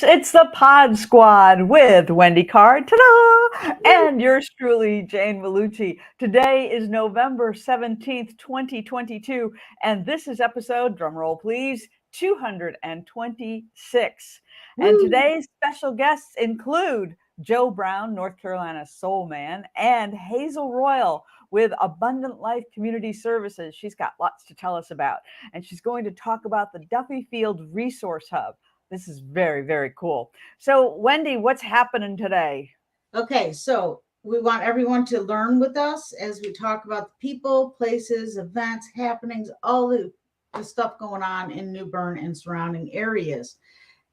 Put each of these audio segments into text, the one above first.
folks. It's the Podsquad with Wendy Card, ta-da! And yours truly, Jane Maulucci. Today is November 17th, 2022, and this is episode, drumroll please, 226. And today's special guests include Joe Brown, North Carolina Soul Man, and Hazel Royal with Abundant Life Community Services. She's got lots to tell us about, and she's going to talk about the Duffy Field Resource Hub. This is very, very cool. So, Wendy, what's happening today? Okay, so we want everyone to learn with us as we talk about the people, places, events, happenings, all the stuff going on in New Bern and surrounding areas.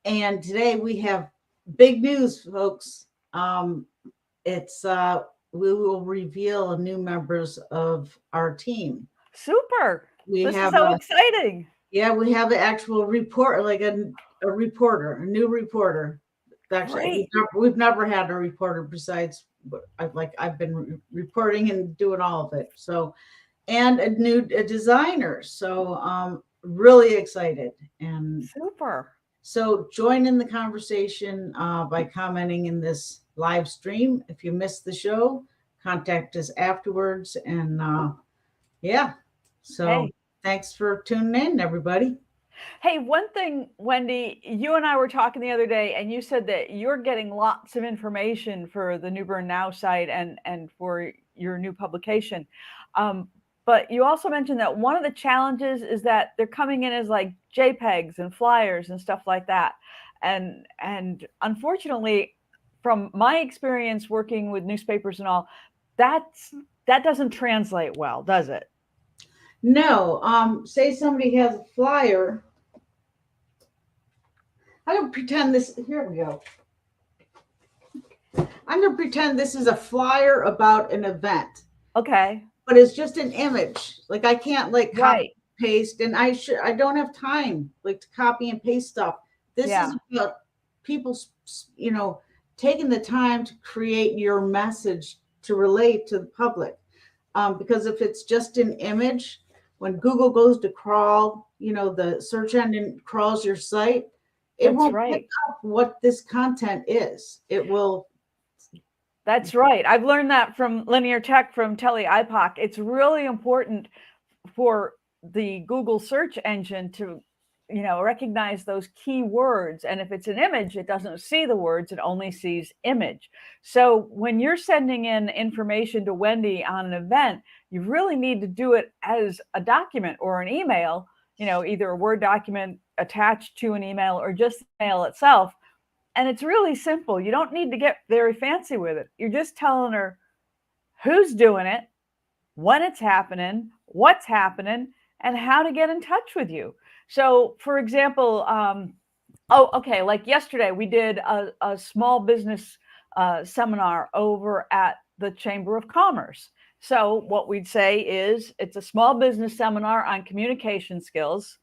And today we have big news, folks. We will reveal new members of our team. Super. This is so exciting. Yeah, we have an actual report, like a reporter, a new reporter. Actually, we've never had a reporter besides I've been reporting and doing all of it. So, and a designer. So, really excited and super. So join in the conversation by commenting in this live stream. If you missed the show, contact us afterwards. And thanks for tuning in, everybody. Hey, one thing, Wendy, you and I were talking the other day, and you said that you're getting lots of information for the New Bern Now site and for your new publication. But you also mentioned that one of the challenges is that they're coming in as like JPEGs and flyers and stuff like that. And unfortunately, from my experience working with newspapers and all, that doesn't translate well, does it? No. Say somebody has a flyer. I'm going to pretend this. Here we go. I'm going to pretend this is a flyer about an event. Okay. But it's just an image. Like I can't copy and paste, and I don't have time to copy and paste stuff. This is about people, taking the time to create your message to relate to the public. Because if it's just an image, when Google goes to crawl, the search engine crawls your site, it won't pick up what this content is. It will. That's right. I've learned that from linear tech, from Telly IPOC. It's really important for the Google search engine to, recognize those key words. And if it's an image, it doesn't see the words, it only sees image. So when you're sending in information to Wendy on an event, you really need to do it as a document or an email, either a Word document attached to an email or just the email itself. And it's really simple. You don't need to get very fancy with it. You're just telling her who's doing it, when it's happening, what's happening, and how to get in touch with you. So, for example, like yesterday, we did a small business seminar over at the Chamber of Commerce. So what we'd say is it's a small business seminar on communication skills.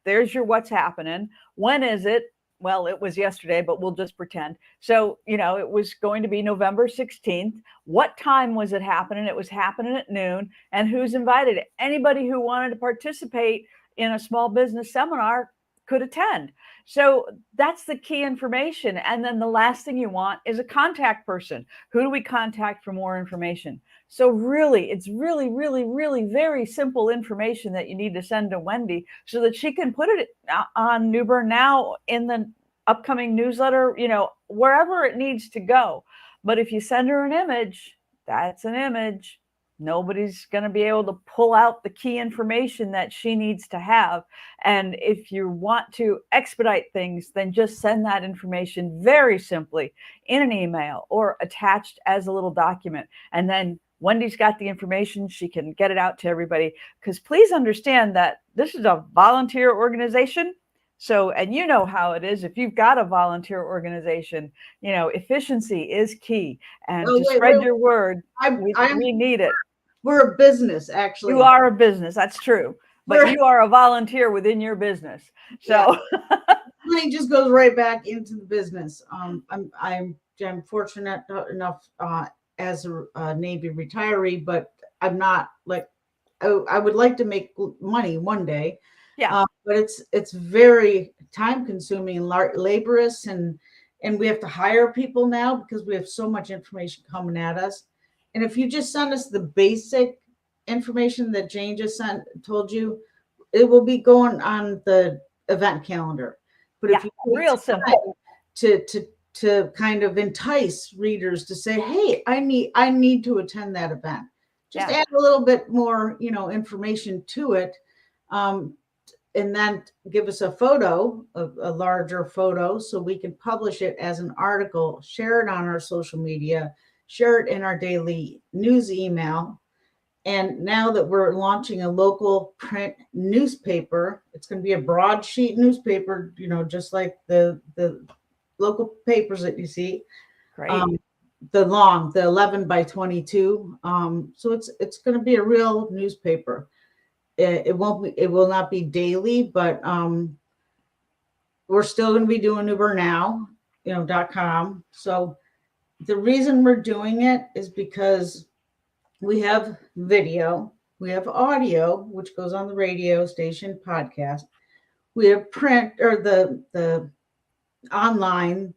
There's your what's happening. When is it? Well, it was yesterday, but we'll just pretend. So, it was going to be November 16th. What time was it happening? It was happening at noon. And who's invited? Anybody who wanted to participate in a small business seminar could attend. So that's the key information. And then the last thing you want is a contact person. Who do we contact for more information? So really, it's really, really, really very simple information that you need to send to Wendy so that she can put it on New Bern Now in the upcoming newsletter, wherever it needs to go. But if you send her an image, that's an image. Nobody's going to be able to pull out the key information that she needs to have. And if you want to expedite things, then just send that information very simply in an email or attached as a little document. And then Wendy's got the information. She can get it out to everybody. Because please understand that this is a volunteer organization. So, and you know how it is. If you've got a volunteer organization, efficiency is key. And spread your word, we need it. We're a business, actually. You are a business. That's true. But you are a volunteer within your business. So money just goes right back into the business. I'm fortunate enough as a Navy retiree, but I'm not I would like to make money one day. Yeah. But it's very time consuming and laborious, and and we have to hire people now because we have so much information coming at us. And if you just send us the basic information that Jane just told you, it will be going on the event calendar. But if you real simple to kind of entice readers to say, hey, I need to attend that event. Just add a little bit more, information to it. And then give us a photo, a larger photo, so we can publish it as an article, share it on our social media, share it in our daily news email. And now that we're launching a local print newspaper, it's going to be a broadsheet newspaper, just like the local papers that you see. Great. The 11 by 22. So it's going to be a real newspaper. It will not be daily, but we're still going to be doing newbernnow.com. So the reason we're doing it is because we have video, we have audio, which goes on the radio station podcast. We have print, or the online,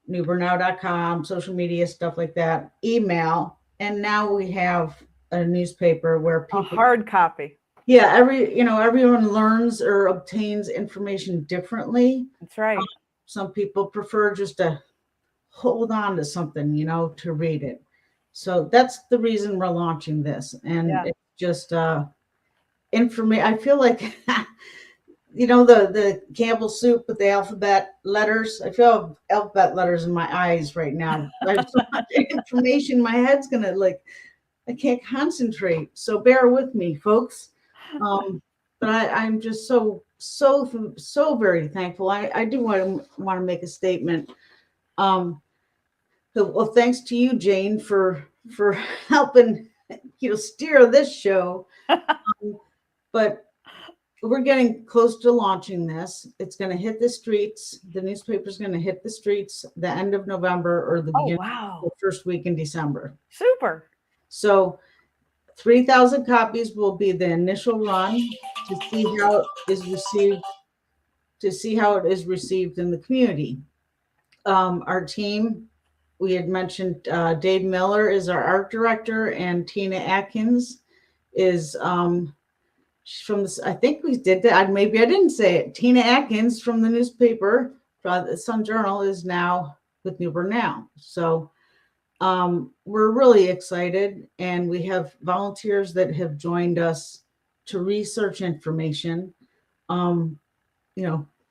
newbernnow.com, social media, stuff like that, email. And now we have a newspaper where people, a hard copy. Yeah, everyone learns or obtains information differently. That's right. Some people prefer just to hold on to something, to read it. So that's the reason we're launching this. And it's just information. I feel like the Campbell soup with the alphabet letters. I feel alphabet letters in my eyes right now. I have so much information. My head's gonna I can't concentrate. So bear with me, folks. But I'm just so very thankful. I do want to make a statement. Well, thanks to you, Jane, for helping steer this show. But we're getting close to launching this. It's going to hit the streets. The newspaper's going to hit the streets the end of November or the beginning of the first week in December. Super. So 3,000 copies will be the initial run to see how it is received in the community. Our team, we had mentioned Dave Miller is our art director, and Tina Atkins is from this. I think we did that. Maybe I didn't say it. Tina Atkins from the newspaper, the Sun Journal, is now with New Bern Now. So we're really excited, and we have volunteers that have joined us to research information,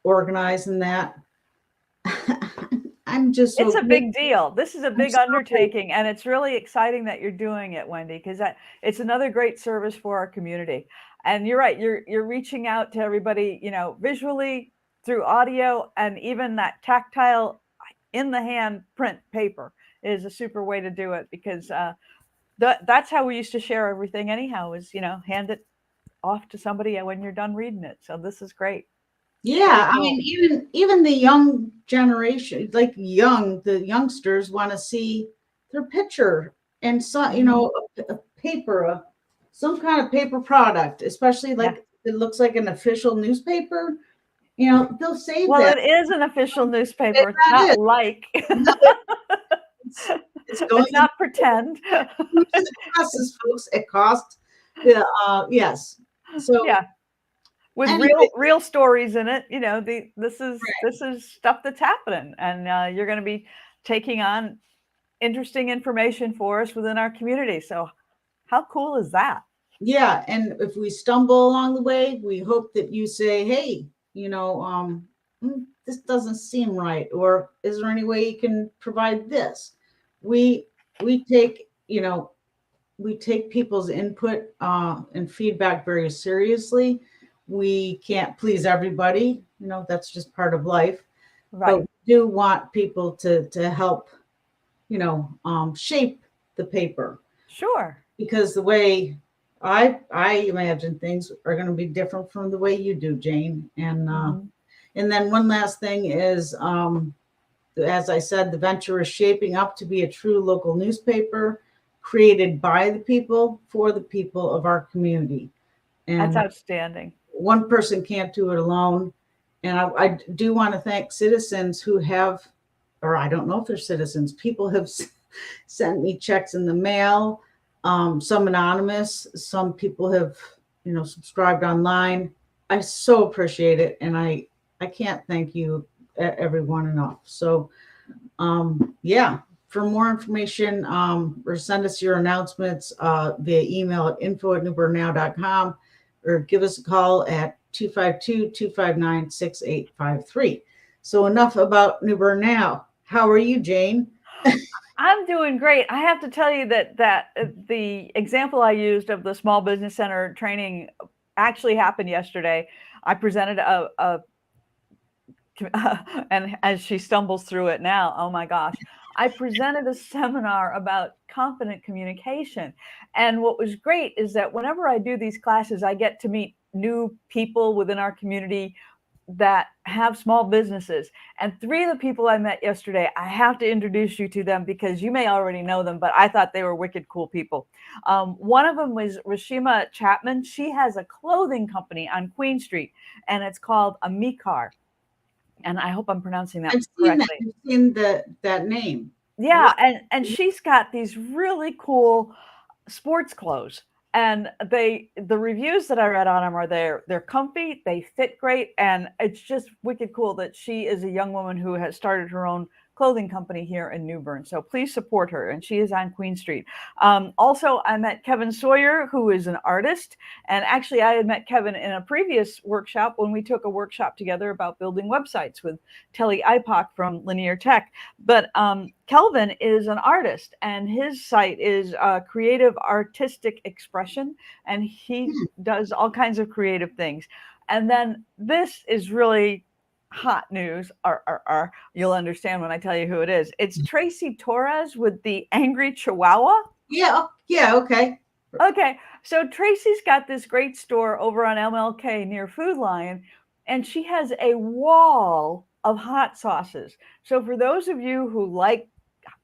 organizing that. It's a big deal. This is a big undertaking, and it's really exciting that you're doing it, Wendy, because it's another great service for our community. And you're right, you're reaching out to everybody, visually, through audio, and even that tactile in the hand print paper is a super way to do it, because that's how we used to share everything anyhow, is hand it off to somebody when you're done reading it. So this is great. Yeah, cool. I mean, even the young generation, the youngsters want to see their picture and a paper, some kind of paper product, especially it looks like an official newspaper. They'll save well, that. It is an official newspaper. It's not it's not pretend. It costs, folks. It costs. Yes. So with real stories in it. This is stuff that's happening, and you're going to be taking on interesting information for us within our community. So how cool is that? Yeah, and if we stumble along the way, we hope that you say, hey, this doesn't seem right, or is there any way you can provide this? We take people's input and feedback very seriously. We can't please everybody, that's just part of life. Right. But we do want people to help, shape the paper. Sure. Because the way I imagine things are going to be different from the way you do, Jane. And and then one last thing is, as I said, the venture is shaping up to be a true local newspaper created by the people for the people of our community. And that's outstanding. One person can't do it alone. And I do want to thank citizens who have, or I don't know if they're citizens, people have sent me checks in the mail, some anonymous, some people have, subscribed online. I so appreciate it. And I can't thank you everyone enough. So, yeah, for more information, or send us your announcements via email at info@newbernnow.com, or give us a call at 252-259-6853. So enough about New Bern Now. How are you, Jane? I'm doing great. I have to tell you that the example I used of the Small Business Center training actually happened yesterday. I presented and as she stumbles through it now, oh my gosh, I presented a seminar about confident communication. And what was great is that whenever I do these classes, I get to meet new people within our community that have small businesses. And 3 of the people I met yesterday, I have to introduce you to them because you may already know them, but I thought they were wicked cool people. One of them was Rashima Chapman. She has a clothing company on Queen Street, and it's called Amikar. And I hope I'm pronouncing that correctly. I've seen that name. Yeah, and she's got these really cool sports clothes. And the reviews that I read on them are they're comfy, they fit great, and it's just wicked cool that she is a young woman who has started her own clothing company here in New Bern. So please support her, and she is on Queen Street. Also, I met Kevin Sawyer, who is an artist, and actually I had met Kevin in a previous workshop when we took a workshop together about building websites with Telly IPOC from Linear Tech. But Kelvin is an artist, and his site is Creative Artistic Expression, and he does all kinds of creative things. And then this is really hot news. You'll understand when I tell you who it is. It's Tracy Torres with the Angry Chihuahua. Yeah, okay. Okay, so Tracy's got this great store over on MLK near Food Lion, and she has a wall of hot sauces. So for those of you who like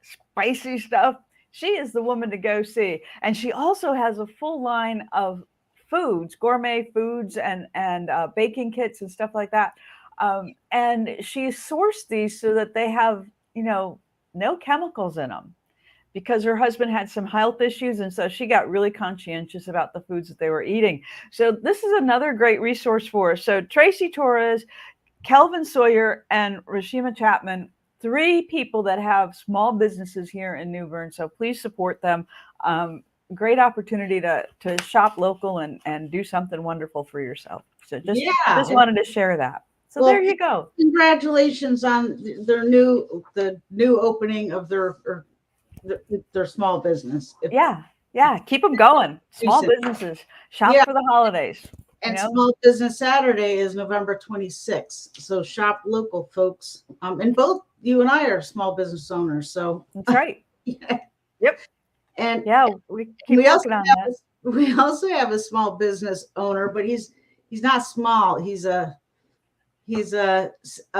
spicy stuff, she is the woman to go see. And she also has a full line of foods, gourmet foods, and baking kits and stuff like that. And she sourced these so that they have, no chemicals in them, because her husband had some health issues. And so she got really conscientious about the foods that they were eating. So this is another great resource for us. So Tracy Torres, Kelvin Sawyer, and Rashima Chapman, 3 people that have small businesses here in New Bern. So please support them. Great opportunity to shop local and do something wonderful for yourself. So just wanted to share that. So there you go. Congratulations on the new opening of their small business. Yeah. Keep them going. Small businesses. Shop for the holidays. And Small Business Saturday is November 26th. So shop local, folks. And both you and I are small business owners. So that's right. Yep. And we keep working on that. We also have a small business owner, but he's not small. He's a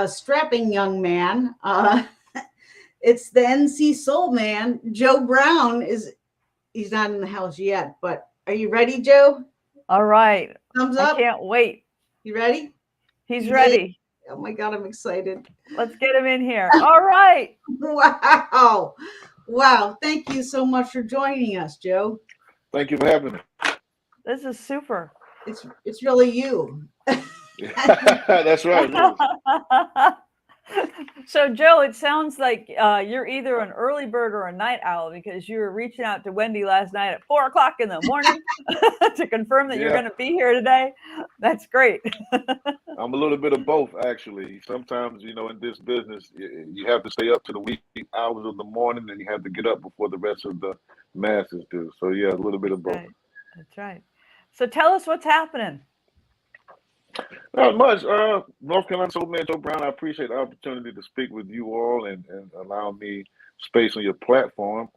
strapping young man. It's the NC Soul Man, Joe Brown. He's not in the house yet, but are you ready, Joe? All right. Thumbs up. I can't wait. You ready? He's ready. Oh my God, I'm excited. Let's get him in here. All right. Wow. Thank you so much for joining us, Joe. Thank you for having me. This is super. It's really you. That's right. So Joe, it sounds like you're either an early bird or a night owl, because you were reaching out to Wendy last night at 4 o'clock in the morning to confirm that you're going to be here today. That's great. I'm a little bit of both, actually. Sometimes, in this business, you have to stay up to the wee hours of the morning, and you have to get up before the rest of the masses do. So yeah, a little bit of both. Right. That's right. So tell us what's happening. Not much. North Carolina Soul Man Joe Brown, I appreciate the opportunity to speak with you all and allow me space on your platform.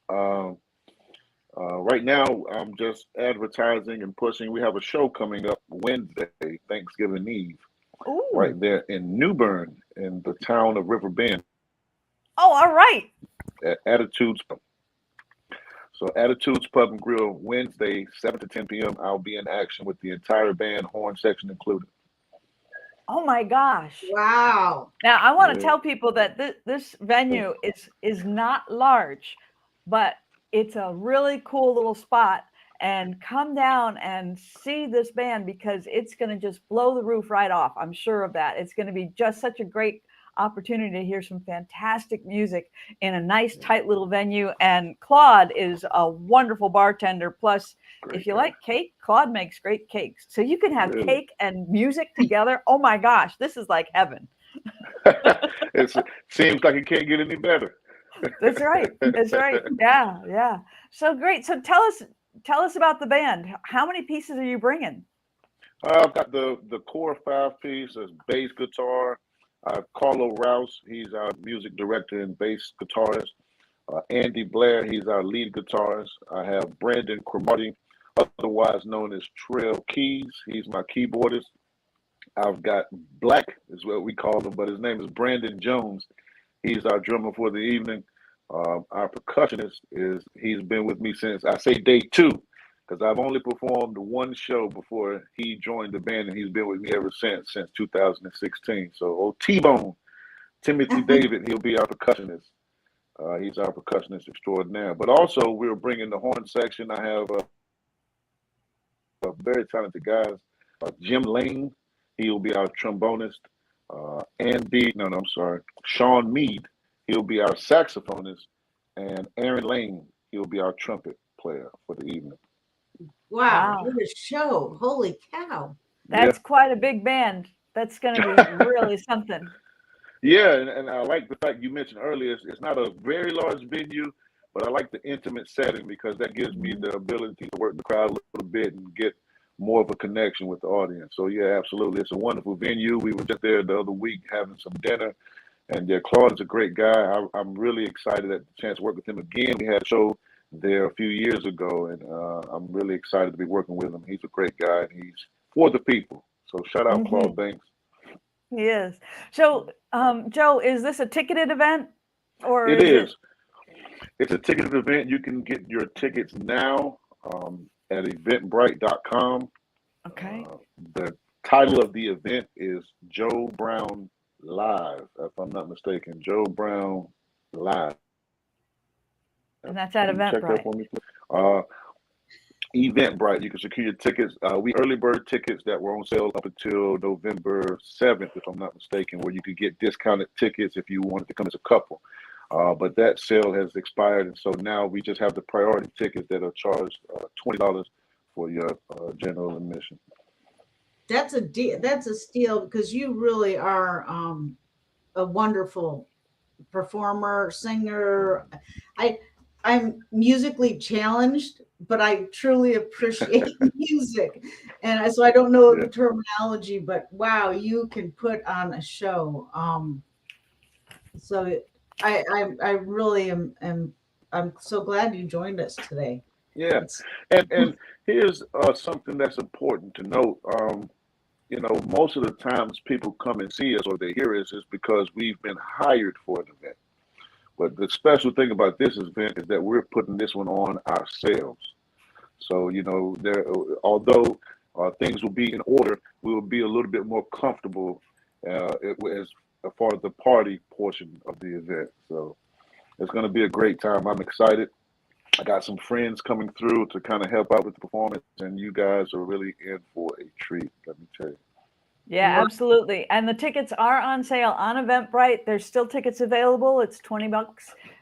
Right now, I'm just advertising and pushing. We have a show coming up Wednesday, Thanksgiving Eve, right there in New Bern, in the town of River Bend. Oh, all right. At Attitudes. So Attitudes Pub and Grill, Wednesday, 7 to 10 p.m. I'll be in action with the entire band, horn section included. Oh my gosh. Wow. Now I want to Yeah. tell people that this venue is not large, but it's a really cool little spot. And come down and see this band because it's going to just blow the roof right off. I'm sure of that. It's going to be just such a great opportunity to hear some fantastic music in a nice, tight little venue. And Claude is a wonderful bartender. Plus, Great if you guy. like cake, Claude makes great cakes. So you can have Really? cake and music together. Oh my gosh, this is like heaven. It seems like it can't get any better. That's right. That's right. Yeah, yeah. So great. So tell us about the band. How many pieces are you bringing? I've got the core 5-piece as bass guitar. Carlo Rouse, he's our music director and bass guitarist. Andy Blair, he's our lead guitarist. I have Brandon Cromartie, otherwise known as Trail Keys. He's my keyboardist. I've got Black, is what we call him, but his name is Brandon Jones. He's our drummer for the evening. Our percussionist he's been with me since, I say day 2, because I've only performed one show before he joined the band, and he's been with me ever since 2016. So old T-Bone, Timothy David, he'll be our percussionist. He's our percussionist extraordinaire. But also, we're bringing the horn section. I have very talented guys. Jim Lane, he'll be our trombonist. Sean Mead, he'll be our saxophonist. And Aaron Lane, he'll be our trumpet player for the evening. Wow. What a show. Holy cow. That's quite a big band. That's going to be really something. Yeah, and I like the fact you mentioned earlier, it's not a very large venue, but I like the intimate setting because that gives me the ability to work the crowd a little bit and get more of a connection with the audience. So yeah, absolutely. It's a wonderful venue. We were just there the other week having some dinner, and yeah, Claude is a great guy. I'm really excited at the chance to work with him again. We had a show there a few years ago, and I'm really excited to be working with him. He's a great guy, and he's for the people. So shout out Claude Banks. He is. So, Joe, is this a ticketed event, or It is? It's a ticketed event. You can get your tickets now at eventbrite.com. Okay. The title of the event is Joe Brown Live, if I'm not mistaken. Joe Brown Live. And that's at Eventbrite. Check that for me, please. Eventbrite, you can secure your tickets. We early bird tickets that were on sale up until November 7th, if I'm not mistaken, where you could get discounted tickets if you wanted to come as a couple. But that sale has expired, and so now we just have the priority tickets that are charged $20 for your general admission. That's a steal because you really are a wonderful performer, singer. I'm musically challenged, but I truly appreciate music. And so I don't know the terminology, but wow, you can put on a show. So I really am I'm so glad you joined us today. Yeah. And here's something that's important to note. You know, most of the times people come and see us or they hear us is because we've been hired for an event. But the special thing about this event is that we're putting this one on ourselves. So, you know, although things will be in order, we will be a little bit more comfortable as far as the party portion of the event. So it's going to be a great time. I'm excited. I got some friends coming through to kind of help out with the performance, and you guys are really in for a treat, let me tell you. Yeah, absolutely. And the tickets are on sale on Eventbrite. There's still tickets available. It's $20,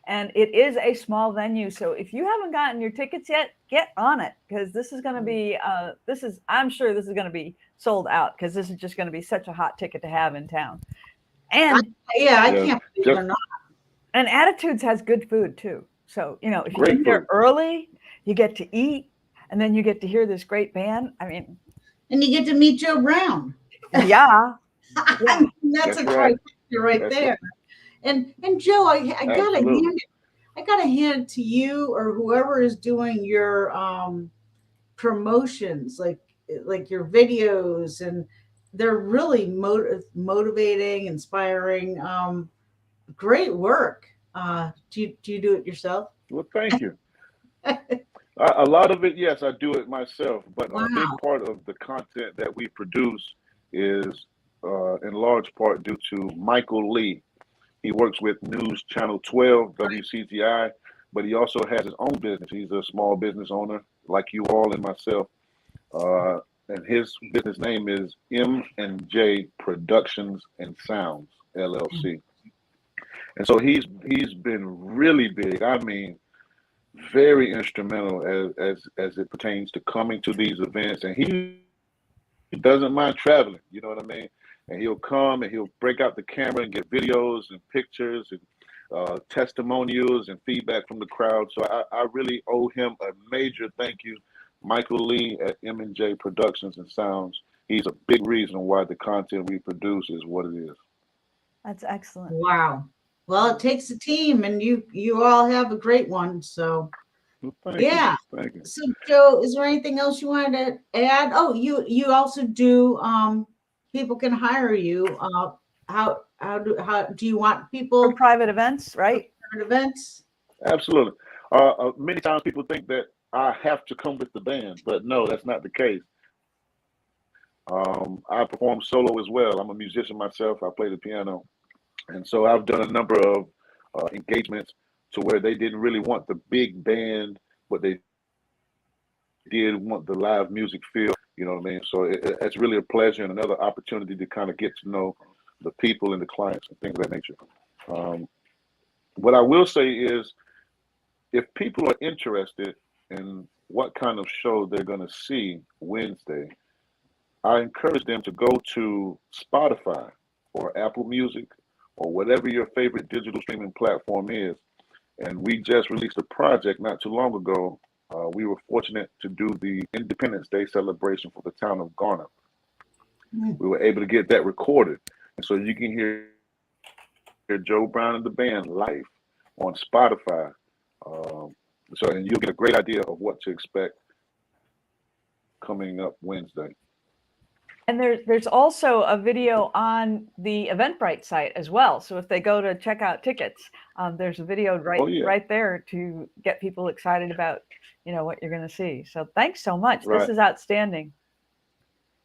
and it is a small venue. So if you haven't gotten your tickets yet, get on it because this is going to be, I'm sure this is going to be sold out because this is just going to be such a hot ticket to have in town. And I can't believe they're not. And Attitudes has good food too. So, you know, if you Great get there food. early, you get to eat, and then you get to hear this great band. I mean, and you get to meet Joe Brown. Yeah. I mean, that's a trifecta right there. And Joe, I gotta hand it to you or whoever is doing your promotions, like your videos, and they're really motivating, inspiring. Great work. Do you do it yourself? Well, thank you. A lot of it, yes, I do it myself. But a big part of the content that we produce is in large part due to Michael Lee. He works with News Channel 12, WCGI, but he also has his own business. He's a small business owner like you all and myself. And his business name is M&J Productions and Sounds, LLC. And so he's been really big. I mean, very instrumental as it pertains to coming to these events. And he doesn't mind traveling, you know what I mean? And he'll come and he'll break out the camera and get videos and pictures and testimonials and feedback from the crowd. So I really owe him a major thank you. Michael Lee at M&J Productions and Sounds. He's a big reason why the content we produce is what it is. That's excellent. Wow. Well, it takes a team, and you all have a great one. So, Well, Thank you. So, Joe, is there anything else you wanted to add? Oh, you also do. People can hire you. How do you want people For private events, right? private events? Absolutely. Many times people think that I have to come with the band, but no, that's not the case. I perform solo as well. I'm a musician myself. I play the piano. And so I've done a number of engagements to where they didn't really want the big band, but they did want the live music feel, you know what I mean? So it's really a pleasure and another opportunity to kind of get to know the people and the clients and things of that nature. What I will say is, if people are interested in what kind of show they're going to see Wednesday, I encourage them to go to Spotify or Apple Music or whatever your favorite digital streaming platform is. And we just released a project not too long ago. We were fortunate to do the Independence Day celebration for the town of Garner. We were able to get that recorded. And so you can hear Joe Brown and the band live on Spotify. And you'll get a great idea of what to expect coming up Wednesday. And there's also a video on the Eventbrite site as well. So if they go to check out tickets, there's a video right there to get people excited about, what you're going to see. So thanks so much. Right. This is outstanding.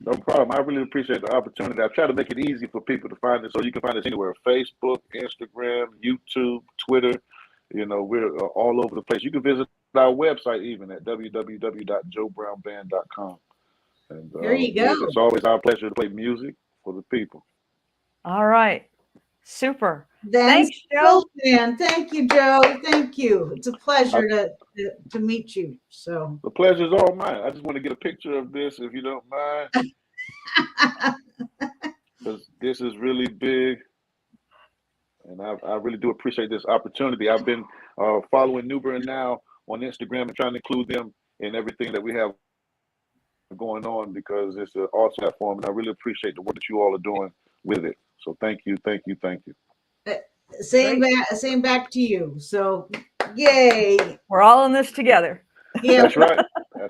No problem. I really appreciate the opportunity. I've tried to make it easy for people to find it, so you can find us anywhere: Facebook, Instagram, YouTube, Twitter. We're all over the place. You can visit our website even at www.joebrownband.com. And there you go. It's always our pleasure to play music for the people. All right. Super. Thanks, Joe. Thank you, Joe. Thank you. It's a pleasure to meet you. So the pleasure's all mine. I just want to get a picture of this, if you don't mind, because this is really big, and I really do appreciate this opportunity. I've been following New Bern Now on Instagram and trying to include them in everything that we have going on, because it's an awesome platform, and I really appreciate the work that you all are doing with it. So thank you. Same back to you. So yay. We're all in this together. Yeah, that's right.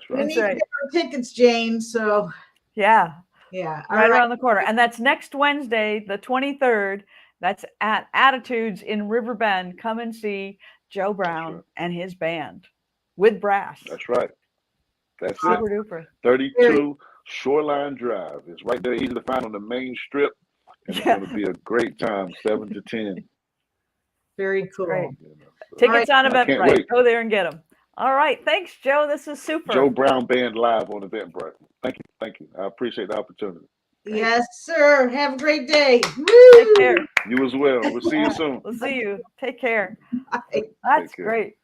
We need to get our tickets, Jane. So yeah. Right around the corner. And that's next Wednesday, the 23rd. That's at Attitudes in Riverbend. Come and see Joe Brown and his band with brass. That's right. That's Super it. duper. 32 Shoreline Drive. It's right there, easy to find on the main strip. And it's going to be a great time, 7 to 10. Very cool. Great. Tickets on Eventbrite. Go there and get them. All right. Thanks, Joe. This is super. Joe Brown Band live on Eventbrite. Thank you. I appreciate the opportunity. Yes, sir. Have a great day. Woo! Take care. You as well. We'll see you soon. We'll see you. Take care. Bye. That's great.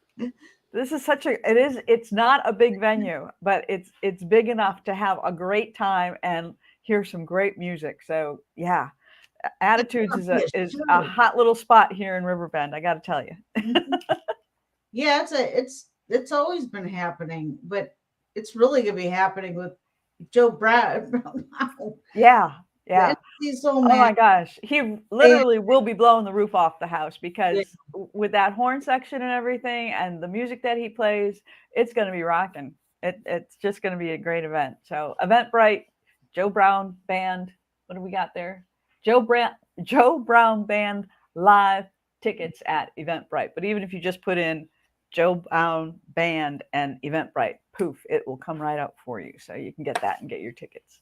This is it's not a big venue, but it's big enough to have a great time and hear some great music. So yeah, Attitudes is a hot little spot here in Riverbend, I got to tell you. Yeah, it's always been happening, but it's really gonna be happening with Joe Brown. Yeah. Oh my gosh, he literally will be blowing the roof off the house, because with that horn section and everything and the music that he plays, it's going to be rocking. It's just going to be a great event. So Eventbrite, Joe Brown Band. What do we got there? Joe Brown Band live tickets at Eventbrite. But even if you just put in Joe Brown Band and Eventbrite, poof, it will come right up for you. So you can get that and get your tickets.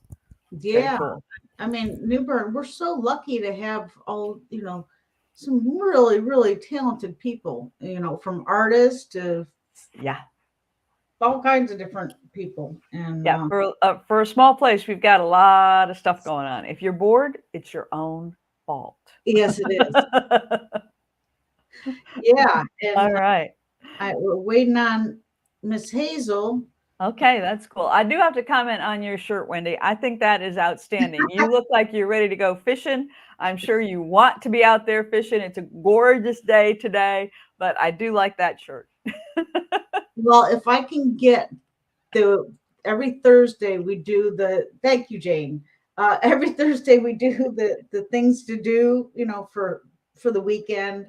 Yeah. Cool. I mean, New Bern, we're so lucky to have all, some really, really talented people, from artists to Yeah. all kinds of different people. And Yeah. For a small place, we've got a lot of stuff going on. If you're bored, it's your own fault. yes, it is. Yeah. And All right. we're waiting on Miss Hazel. Okay, that's cool. I do have to comment on your shirt, Wendy. I think that is outstanding. You look like you're ready to go fishing. I'm sure you want to be out there fishing. It's a gorgeous day today, but I do like that shirt. Well, if I can get every Thursday we do thank you, Jane. Every Thursday we do the things to do, for the weekend,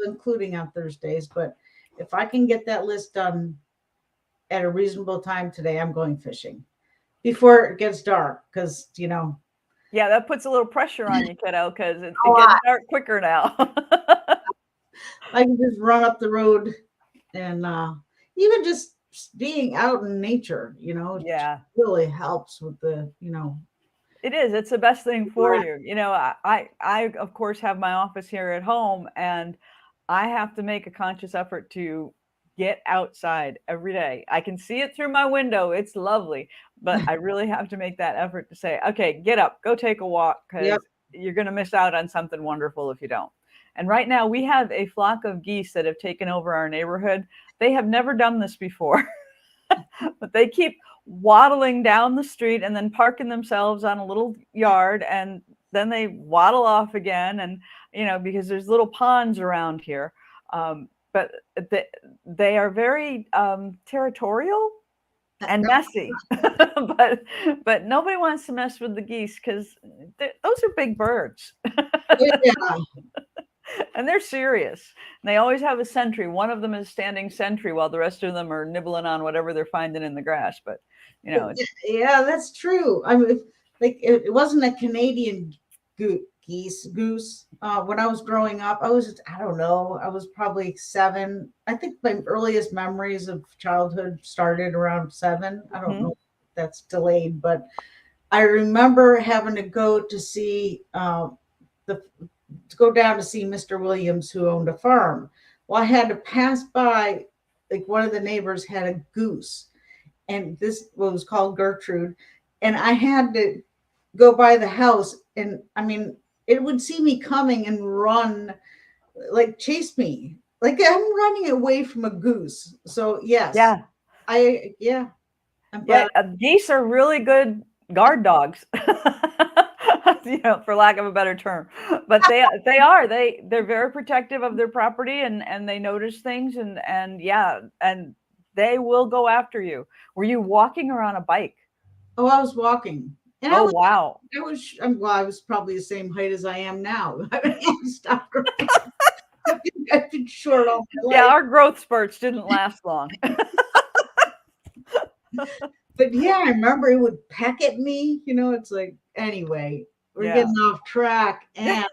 including on Thursdays. But if I can get that list done at a reasonable time today, I'm going fishing before it gets dark, because yeah, that puts a little pressure on you, kiddo, because it gets dark quicker now. I can just run up the road, and even just being out in nature, really helps with the. It is. It's the best thing for you. I of course have my office here at home, and I have to make a conscious effort to get outside every day. I can see it through my window. It's lovely, but I really have to make that effort to say, okay, get up, go take a walk, because you're going to miss out on something wonderful if you don't. And right now we have a flock of geese that have taken over our neighborhood. They have never done this before, but they keep waddling down the street and then parking themselves on a little yard, and then they waddle off again. And, because there's little ponds around here. But they are very territorial and messy, but nobody wants to mess with the geese, because those are big birds. Yeah. And they're serious. And they always have a sentry. One of them is standing sentry while the rest of them are nibbling on whatever they're finding in the grass. But yeah, that's true. I mean, like it wasn't a Canadian goose. When I was growing up, I don't know, I was probably 7. I think my earliest memories of childhood started around 7. I don't know if that's delayed, but I remember having to go to see go down to see Mr. Williams, who owned a farm. Well, I had to pass by, like, one of the neighbors had a goose, and this was called Gertrude, and I had to go by the house, and I mean, it would see me coming and run, like chase me, like I'm running away from a goose. So yes, geese are really good guard dogs, for lack of a better term. But they're very protective of their property, and they notice things, and they will go after you. Were you walking or on a bike? Oh, I was walking. And wow. I was probably the same height as I am now. I stopped. I've been short all my life. Yeah, our growth spurts didn't last long. But yeah, I remember it would peck at me. It's like, anyway, we're getting off track, and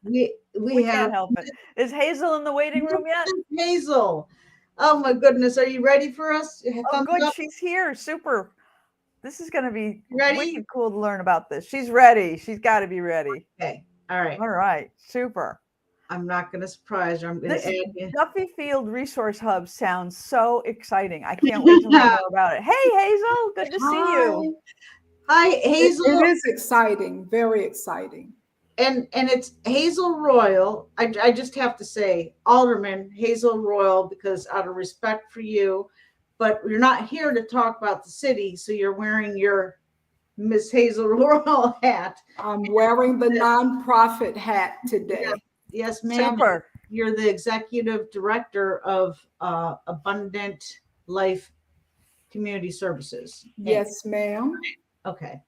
we can't help it. Is Hazel in the waiting room yet? Hazel. Oh my goodness, are you ready for us? Oh, good. Up? She's here. Super. This is going to be ready. Cool to learn about this. She's ready. She's got to be ready. Okay. All right. Super. I'm not going to surprise her. I'm going to add you. Duffy Field Resource Hub sounds so exciting. I can't wait to learn more about it. Hey, Hazel. Good to see you. Hi, Hazel. It is exciting. Very exciting. And it's Hazel Royal. I just have to say, Alderman Hazel Royal, because out of respect for you, but you're not here to talk about the city, so you're wearing your Miss Hazel Royal hat. I'm wearing the nonprofit hat today. Yes, ma'am. Super. You're the executive director of Abundant Life Community Services. Yes, ma'am. Okay.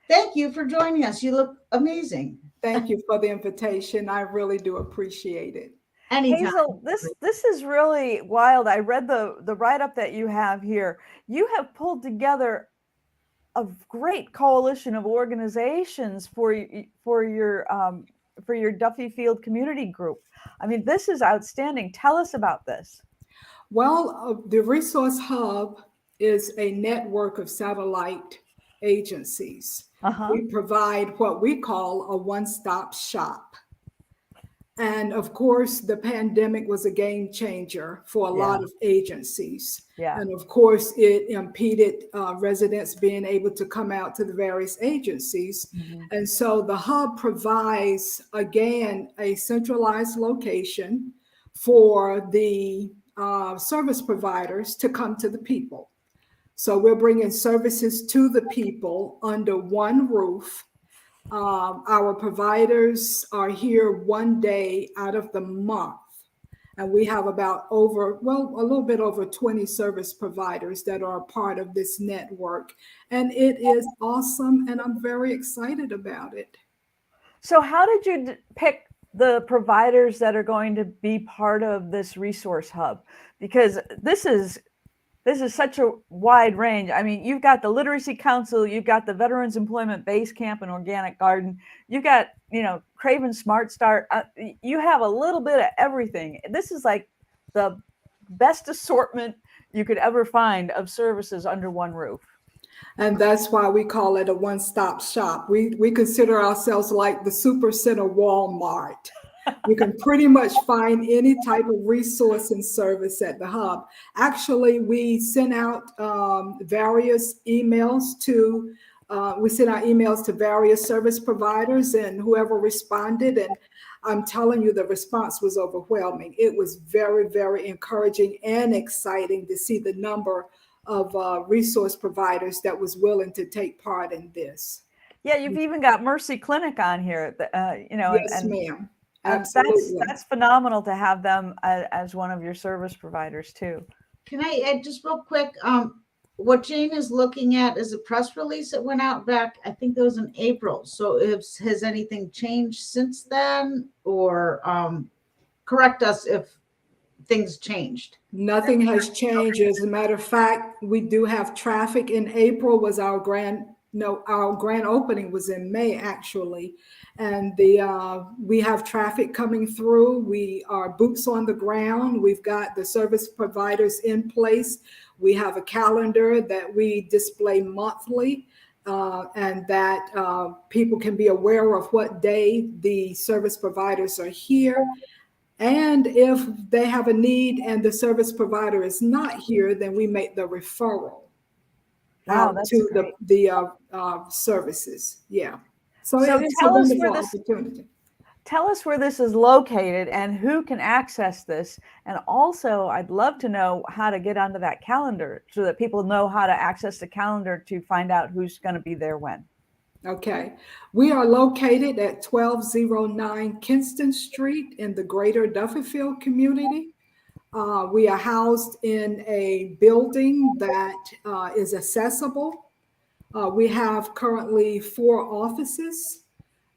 Thank you for joining us. You look amazing. Thank you for the invitation. I really do appreciate it. Anytime. Hazel, this is really wild. I read the write-up that you have here. You have pulled together a great coalition of organizations for your Duffy Field community group. I mean, this is outstanding. Tell us about this. Well, the Resource Hub is a network of satellite agencies. Uh-huh. We provide what we call a one-stop shop. And of course, the pandemic was a game changer for a lot of agencies. Yeah. And of course, it impeded residents being able to come out to the various agencies. Mhm. And so the hub provides, again, a centralized location for the service providers to come to the people. So we're bringing services to the people under one roof. Our providers are here one day out of the month. And we have about a little bit over 20 service providers that are a part of this network. And it is awesome. And I'm very excited about it. So how did you pick the providers that are going to be part of this resource hub? Because this is such a wide range. I mean, you've got the Literacy Council, you've got the Veterans Employment Base Camp and Organic Garden, you've got, Craven Smart Start. You have a little bit of everything. This is like the best assortment you could ever find of services under one roof. And that's why we call it a one-stop shop. We consider ourselves like the Supercenter Walmart. You can pretty much find any type of resource and service at the hub. Actually, we sent out various emails to various service providers, and whoever responded, and I'm telling you, the response was overwhelming. It was very, very encouraging and exciting to see the number of resource providers that was willing to take part in this. Yeah, you've even got Mercy Clinic on here, Yes, ma'am. Absolutely. That's phenomenal to have them as one of your service providers too. Can I add just real quick? What Jane is looking at is a press release that went out back, I think that was in April. So has anything changed since then, or correct us if things changed? Nothing has changed. As a matter of fact, we do have traffic. In April was our grand opening was in May, actually. And we have traffic coming through. We are boots on the ground. We've got the service providers in place. We have a calendar that we display monthly, and that people can be aware of what day the service providers are here. And if they have a need and the service provider is not here, then we make the referral to the services. Yeah. So it's a wonderful opportunity. Tell us where this is located and who can access this. And also, I'd love to know how to get onto that calendar so that people know how to access the calendar to find out who's going to be there when. Okay. We are located at 1209 Kinston Street in the greater Duffield community. We are housed in a building that is accessible. We have currently 4 offices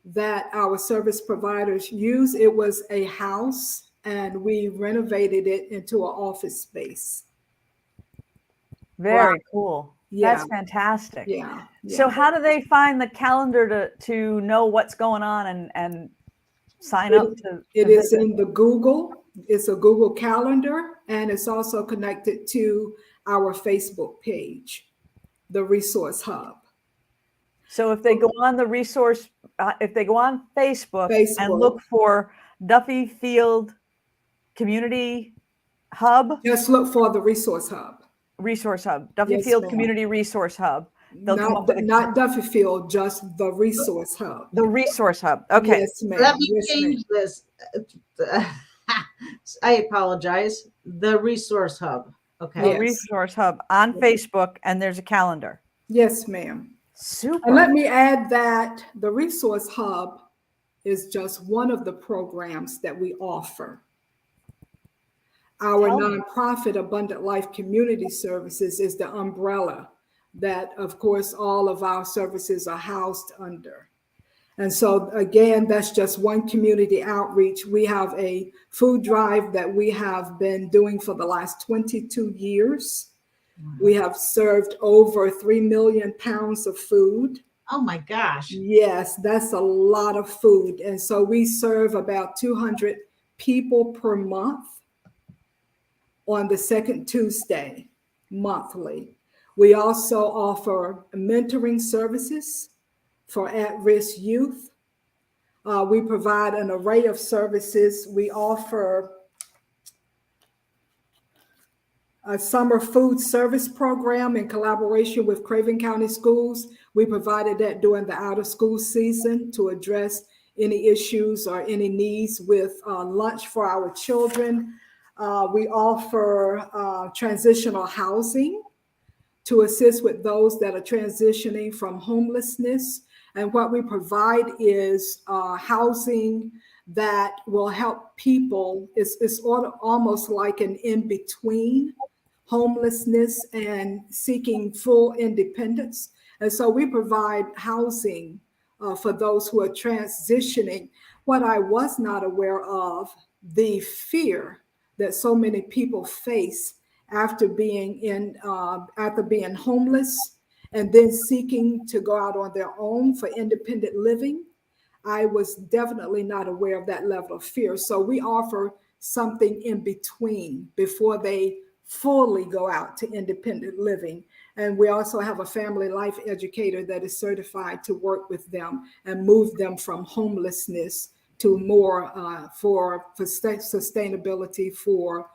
that our service providers use. It was a house and we renovated it into an office space. Very cool. Yeah. That's fantastic. Yeah. So how do they find the calendar to know what's going on and sign up to? It is in the Google. It's a Google Calendar, and it's also connected to our Facebook page, the Resource Hub. So if they go on the resource, if they go on Facebook and look for Duffield Community Hub. Just look for the Resource Hub. Resource Hub, Duffield Community Resource Hub. Not Duffield, just the Resource Hub. The Resource Hub. Okay. Yes, ma'am. Let me change this. I apologize. The Resource Hub. Okay. The Resource Hub on Facebook, and there's a calendar. Yes, ma'am. Super. And let me add that the Resource Hub is just one of the programs that we offer. Our nonprofit Abundant Life Community Services is the umbrella that, of course, all of our services are housed under. And so, again, that's just one community outreach. We have a food drive that we have been doing for the last 22 years. We have served over 3 million pounds of food. Oh my gosh. Yes, that's a lot of food. And so we serve about 200 people per month on the second Tuesday monthly. We also offer mentoring services for at-risk youth. We provide an array of services. We offer a summer food service program in collaboration with Craven County Schools. We provided that during the out of school season to address any issues or any needs with lunch for our children. We offer transitional housing to assist with those that are transitioning from homelessness. And what we provide is housing that will help people. It's almost like an in-between homelessness and seeking full independence. And so we provide housing for those who are transitioning. What I was not aware of, the fear that so many people face after being homeless and then seeking to go out on their own for independent living. I was definitely not aware of that level of fear. So we offer something in between before they fully go out to independent living. And we also have a family life educator that is certified to work with them and move them from homelessness to more for sustainability for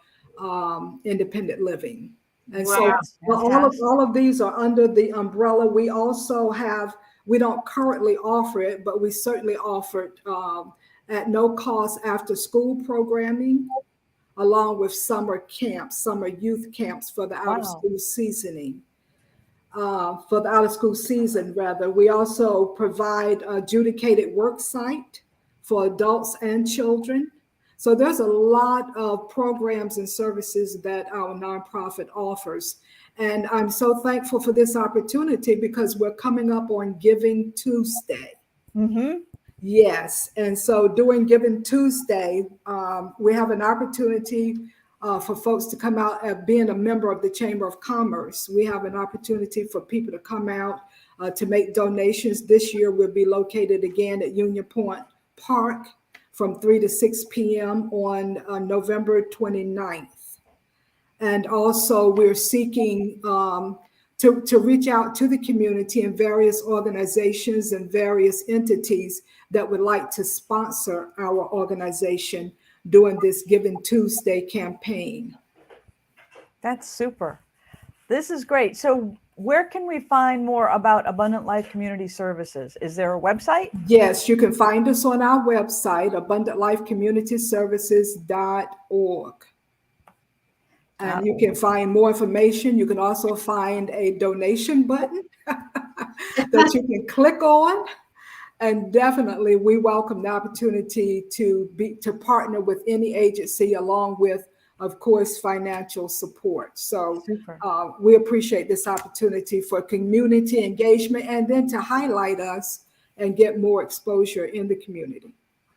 independent living. And Wow. so all of these are under the umbrella. We also have, we don't currently offer it, but we certainly offer it at no cost after school programming, along with summer camps, summer youth camps for the out of school seasoning. For the out of school season, rather. We also provide adjudicated work site for adults and children. So there's a lot of programs and services that our nonprofit offers. And I'm so thankful for this opportunity because we're coming up on Giving Tuesday. Mm-hmm. Yes. And so during Giving Tuesday, we have an opportunity for folks to come out and being a member of the Chamber of Commerce. We have an opportunity for people to come out to make donations. This year we'll be located again at Union Point Park from 3 to 6 p.m. on November 29th. And also we're seeking to reach out to the community and various organizations and various entities that would like to sponsor our organization during this Giving Tuesday campaign. That's super. This is great. So where can we find more about Abundant Life Community Services? Is there a website? Yes, you can find us on our website, abundantlifecommunityservices.org. And you can find more information. You can also find a donation button that you can click on. And definitely we welcome the opportunity to partner with any agency along with, of course, financial support. So we appreciate this opportunity for community engagement and then to highlight us and get more exposure in the community.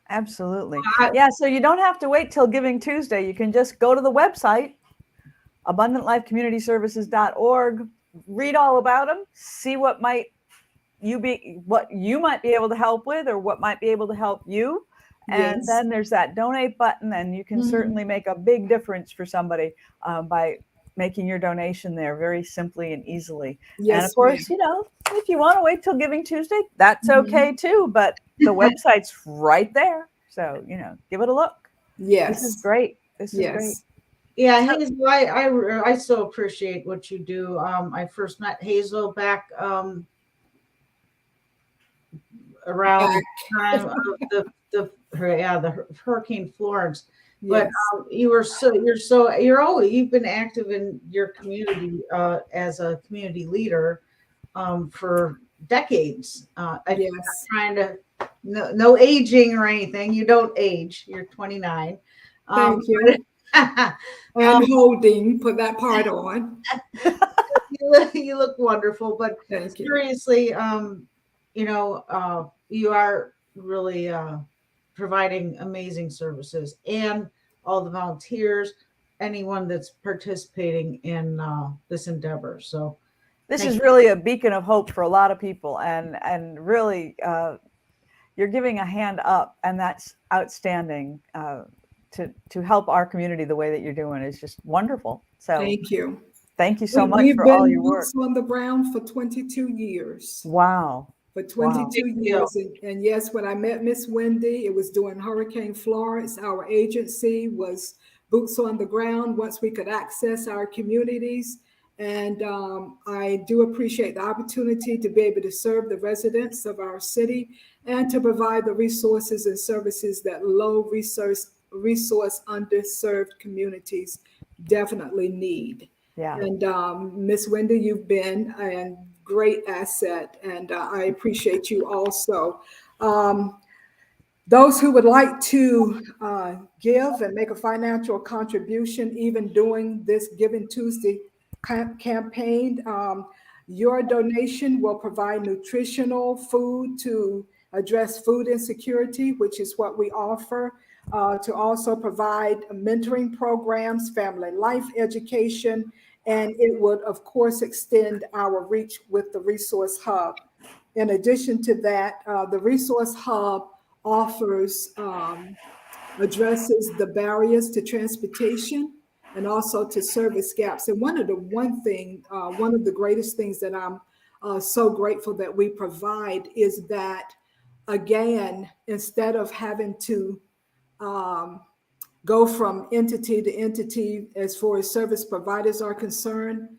Absolutely. Yeah, so you don't have to wait till Giving Tuesday. You can just go to the website, abundantlifecommunityservices.org, read all about them, see what you might be able to help with or what might be able to help you. And then there's that donate button, and you can certainly make a big difference for somebody by making your donation there very simply and easily. And of course, if you want to wait till Giving Tuesday, that's okay too, but the website's right there. So, give it a look. Yes. This is great. This is great. Yeah, Hazel, I so appreciate what you do. I first met Hazel back around the time of the Hurricane Florence. But you've been active in your community as a community leader for decades. I'm trying to no aging or anything. You don't age. You're 29. Thank you. And holding, put that part on. You look wonderful, but seriously, you are really providing amazing services, and all the volunteers, anyone that's participating in this endeavor. So this is really a beacon of hope for a lot of people, and really you're giving a hand up, and that's outstanding. To help our community the way that you're doing is just wonderful. So thank you. Thank you so much We've for all been your work. boots on the ground for 22 years. Wow. For Wow. 22 years. And yes, when I met Miss Wendy, it was during Hurricane Florence. Our agency was boots on the ground once we could access our communities. And I do appreciate the opportunity to be able to serve the residents of our city and to provide the resources and services that low resource underserved communities definitely need. Yeah. And Miss Wendy, you've been a great asset, and I appreciate you also. Those who would like to give and make a financial contribution, even during this Giving Tuesday campaign, your donation will provide nutritional food to address food insecurity, which is what we offer, to also provide mentoring programs, family life education, and it would, of course, extend our reach with the Resource Hub. In addition to that, the Resource Hub offers, addresses the barriers to transportation and also to service gaps. And one of the greatest things that I'm so grateful that we provide is that, again, instead of having to go from entity to entity as far as service providers are concerned,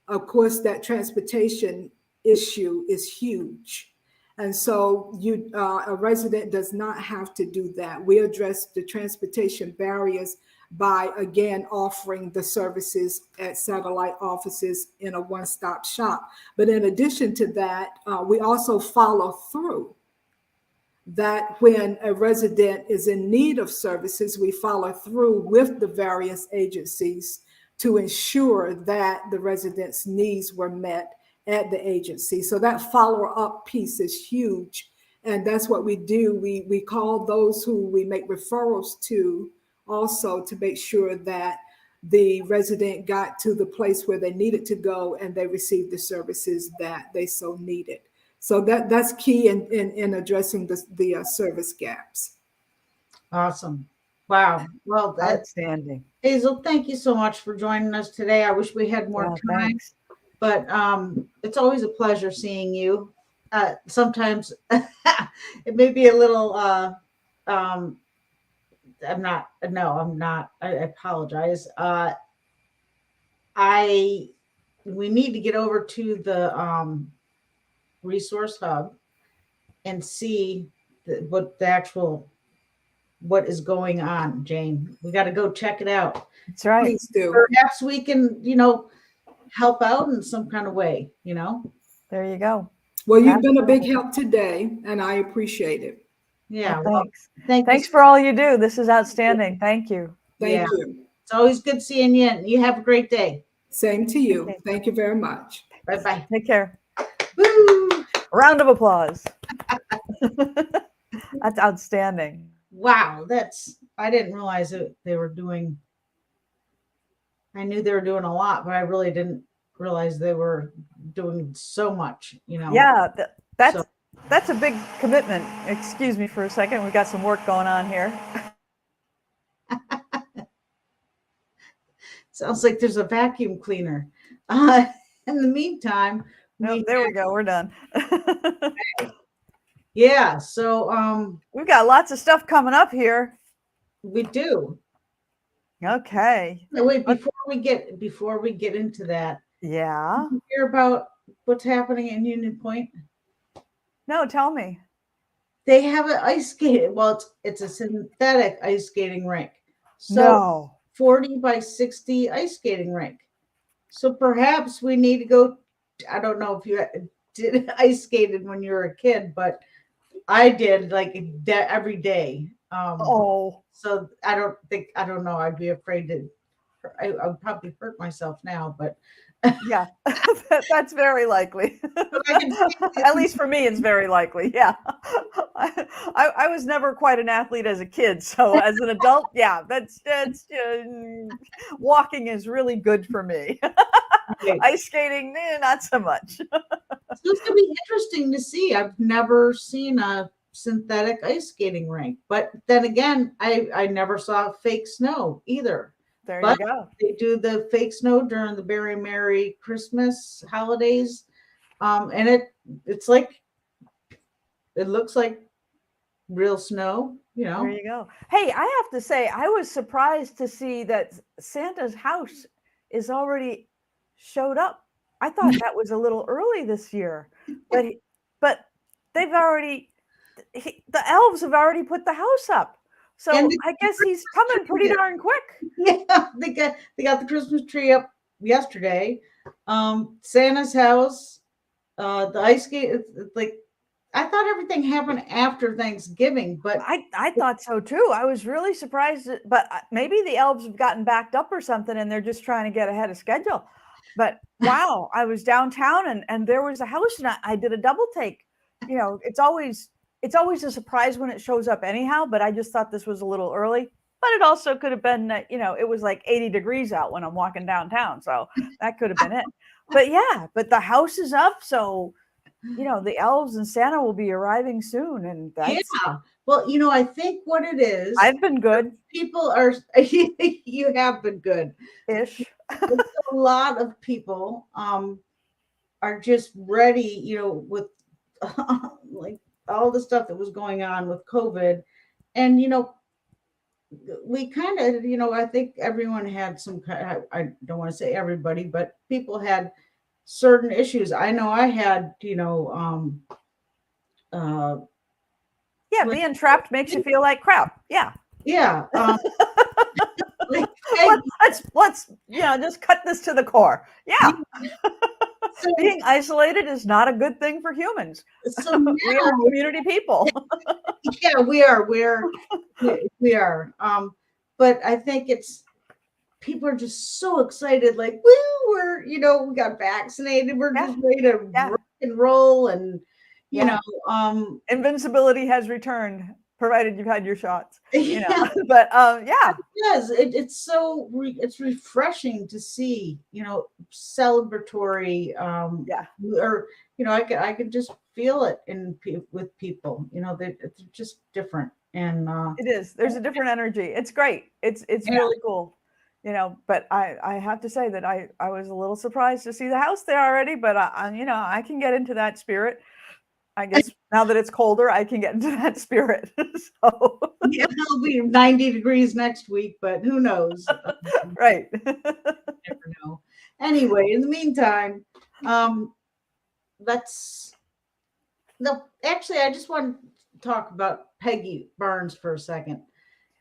of course, that transportation issue is huge. And so a resident does not have to do that. We address the transportation barriers by, again, offering the services at satellite offices in a one-stop shop. But in addition to that, we also follow through. That when a resident is in need of services, we follow through with the various agencies to ensure that the residents' needs were met at the agency. So that follow-up piece is huge. And that's what we do. We call those who we make referrals to also to make sure that the resident got to the place where they needed to go and they received the services that they so needed. So that's key in addressing the service gaps. Awesome. Wow. Well, that's Outstanding. Hazel, thank you so much for joining us today. I wish we had more time, Thanks. but it's always a pleasure seeing you. Sometimes it may be a little, I'm not, I apologize. We need to get over to the Resource Hub and see what is going on, Jane. We got to go check it out. That's right. Please do. Perhaps we can, help out in some kind of way, There you go. Well, you've been a big help today, and I appreciate it. Yeah. Well, thanks. Thanks for all you do. This is outstanding. Thank you. Thank you. It's always good seeing you, and you have a great day. Same to you. Thank you very much. Bye-bye. Take care. Woo! Round of applause. That's outstanding. Wow, I didn't realize that they were doing. I knew they were doing a lot, but I really didn't realize they were doing so much, Yeah, that's a big commitment. Excuse me for a second. We've got some work going on here. Sounds like there's a vacuum cleaner. In the meantime, There we go. We're done. Yeah, so We've got lots of stuff coming up here. we do. Okay. Wait, before we get into that, Yeah. did you hear about what's happening in Union Point? No, tell me. They have an ice skating. Well, it's a synthetic ice skating rink. So No. 40 by 60 ice skating rink. So perhaps we need to go. I don't know if you did ice skated when you were a kid, but I did like every day. So I don't know. I'd be afraid to. I would probably hurt myself now, but Yeah, that's very likely. At least for me, it's very likely. Yeah. I was never quite an athlete as a kid. So as an adult, yeah, that's walking is really good for me. Okay. Ice skating, not so much. So it's gonna be interesting to see. I've never seen a synthetic ice skating rink, but then again, I never saw fake snow either. There But you go. they do the fake snow during the Very Merry Christmas holidays. And it's like, it looks like real snow, you There know. you go. Hey, I have to say, I was surprised to see that Santa's house is already showed up. I thought that was a little early this year, but they've already the elves have already put the house up. So And the I guess he's coming pretty tree- darn quick. Yeah, they got the Christmas tree up yesterday. Santa's house, the ice skate. It's like, I thought everything happened after Thanksgiving, but I thought so too. I was really surprised, but maybe the elves have gotten backed up or something, and they're just trying to get ahead of schedule. But wow, I was downtown and there was a house, and I did a double take. You know, it's always a surprise when it shows up anyhow. But I just thought this was a little early. But it also could have been that, you know, it was like 80 degrees out when I'm walking downtown, so that could have been it. But yeah, but the house is up, so you know, the elves and Santa will be arriving soon, and that's yeah. Well, you know, I think what it is, I've been good people are, you have been good. ish. A lot of people are just ready, you know, with like all the stuff that was going on with COVID. And, you know, we kind of, you know, I think everyone had some kind of, I don't want to say everybody, but people had certain issues. I know I had, you know, Yeah, being trapped makes you feel like crap. Yeah. yeah. Like, Let's you know, just cut this to the core. Yeah. so, Being isolated is not a good thing for humans. so We are community people. yeah, we are. We are. But I think it's, people are just so excited, like, woo, we're, you know, we got vaccinated, we're just ready to rock and roll, and you know, invincibility has returned, provided you've had your shots. You know, yeah, but yeah. yes, it's so it's refreshing to see, you know, celebratory, or you know, I could just feel it with people, you know, that it's just different, and It is. There's a different energy. It's great. It's really cool. You know, but I have to say that I was a little surprised to see the house there already, but you know, I can get into that spirit. I guess now that it's colder, I can get into that spirit. So yeah, it'll be 90 degrees next week, but who knows? right. Never know. Anyway, in the meantime, actually, I just want to talk about Peggy Burns for a second.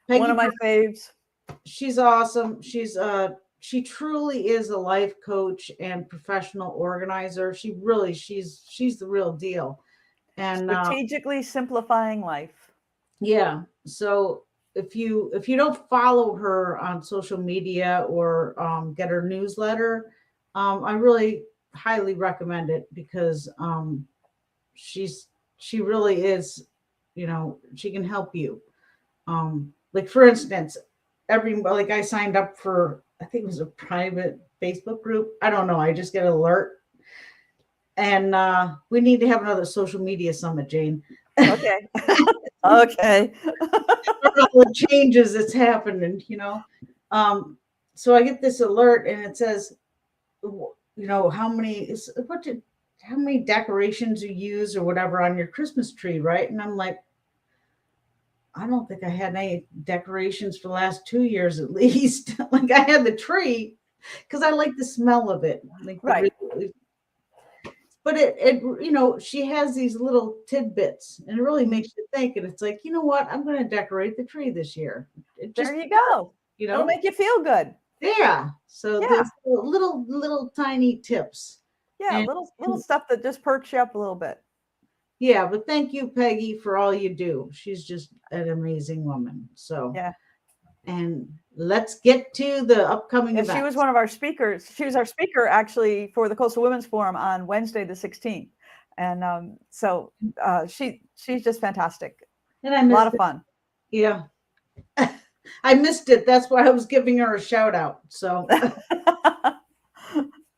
Peggy One of my faves. She's awesome. She truly is a life coach and professional organizer. She's the real deal. And Strategically simplifying life. yeah. So if you don't follow her on social media or get her newsletter, I really highly recommend it, because she really is, you know, she can help you. Like, for instance, like I signed up for, I think it was a private Facebook group. I don't know. I just get an alert. And we need to have another social media summit, Jane. Okay. Okay. All the changes that's happening, you know. So I get this alert, and it says, you know, how many decorations you use or whatever on your Christmas tree, right? And I'm like, I don't think I had any decorations for the last 2 years at least. Like, I had the tree because I like the smell of it. Like, right. But it, you know, she has these little tidbits, and it really makes you think. And it's like, you know what? I'm going to decorate the tree this year. There you go. You know, it'll make you feel good. Yeah. So there's little tiny tips. Yeah, and little stuff that just perks you up a little bit. Yeah, but thank you, Peggy, for all you do. She's just an amazing woman. So yeah. And let's get to the upcoming event. She was one of our speakers. She was our speaker actually for the Coastal Women's Forum on Wednesday the 16th. And so she's just fantastic. And I missed a lot of fun. Yeah. I missed it. That's why I was giving her a shout out. So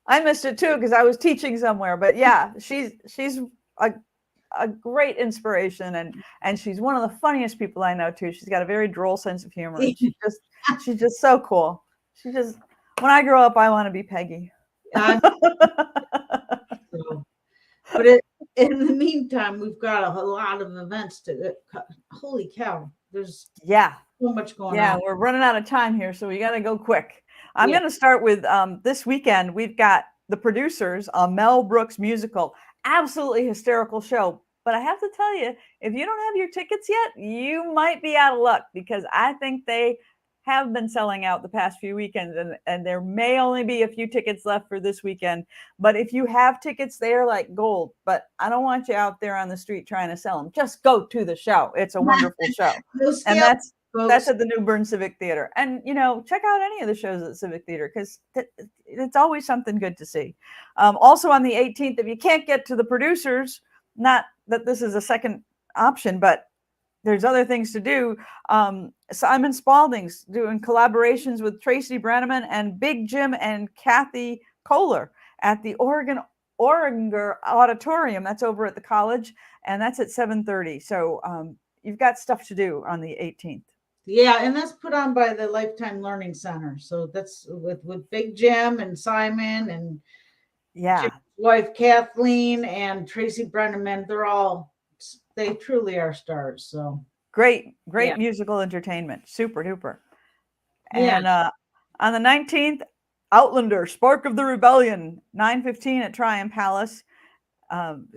I missed it too because I was teaching somewhere. But yeah, she's a great inspiration, and she's one of the funniest people I know too. She's got a very droll sense of humor. She's just so cool. She just, when I grow up, I want to be Peggy. So, but in the meantime, we've got a lot of events to. Holy cow! There's Yeah. so much going on. Yeah, we're running out of time here, so we got to go quick. I'm Yeah. going to start with this weekend. We've got the producers on Mel Brooks musical. Absolutely hysterical show. But I have to tell you, if you don't have your tickets yet, you might be out of luck, because I think they have been selling out the past few weekends, and there may only be a few tickets left for this weekend. But if you have tickets, they are like gold. But I don't want you out there on the street trying to sell them. Just go to the show. It's a wonderful show. And that's at the New Bern Civic Theater. And, check out any of the shows at the Civic Theater, because it's always something good to see. Also on the 18th, if you can't get to the producers, not that this is a second option, but there's other things to do. Simon Spalding's doing collaborations with Tracy Brenneman and Big Jim and Kathy Kohler at the Oringer Auditorium. That's over at the college, and that's at 7:30. So you've got stuff to do on the 18th. Yeah, and that's put on by the Lifetime Learning Center. So that's with Big Jim and Simon and Jim's wife Kathleen and Tracy Brenneman. They truly are stars. So great musical entertainment. Super duper. Yeah. And on the 19th, Outlander, Spark of the Rebellion, 9:15 at Triumph Palace.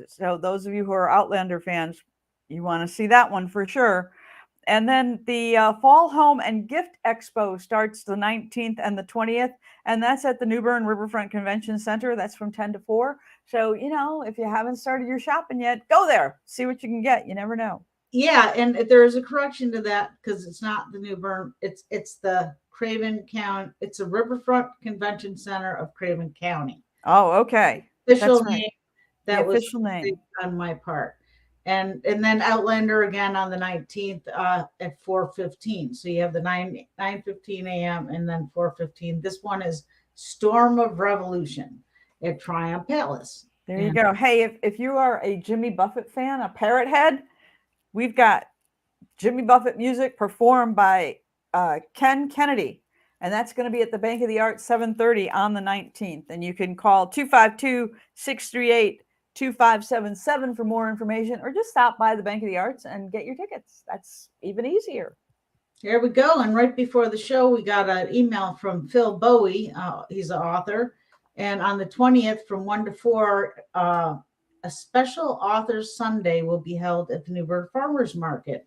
So those of you who are Outlander fans, you want to see that one for sure. And then the Fall Home and Gift Expo starts the 19th and the 20th, and that's at the New Bern Riverfront Convention Center. That's from 10 to 4. So, if you haven't started your shopping yet, go there. See what you can get. You never know. Yeah, and there is a correction to that, because it's not the New Bern. It's the Craven County. It's a Riverfront Convention Center of Craven County. Oh, okay. Official That's right. name. That the was official name on my part. And then Outlander again on the 19th at 4:15. So you have the 9:15 a.m. and then 4:15. This one is Storm of Revolution at Triumph Palace. There you go. Hey, if you are a Jimmy Buffett fan, a parrot head, we've got Jimmy Buffett music performed by Ken Kennedy. And that's going to be at the Bank of the Arts, 7:30 on the 19th. And you can call 252-638-2577 for more information, or just stop by the Bank of the Arts and get your tickets. That's even easier. Here we go. And right before the show, we got an email from Phil Bowie. He's an author. And on the 20th from 1 to 4, a special Authors Sunday will be held at the New Bern Farmers Market.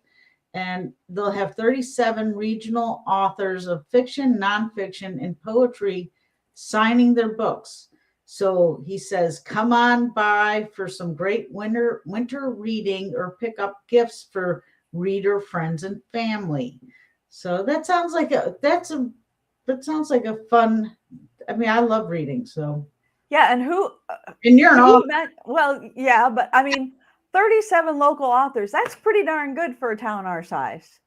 And they'll have 37 regional authors of fiction, nonfiction, and poetry signing their books. So he says, come on by for some great winter reading, or pick up gifts for reader friends and family. So that sounds like a fun. I mean, I love reading. So yeah, and you're an author. Well, yeah, but I mean, 37 local authors, that's pretty darn good for a town our size.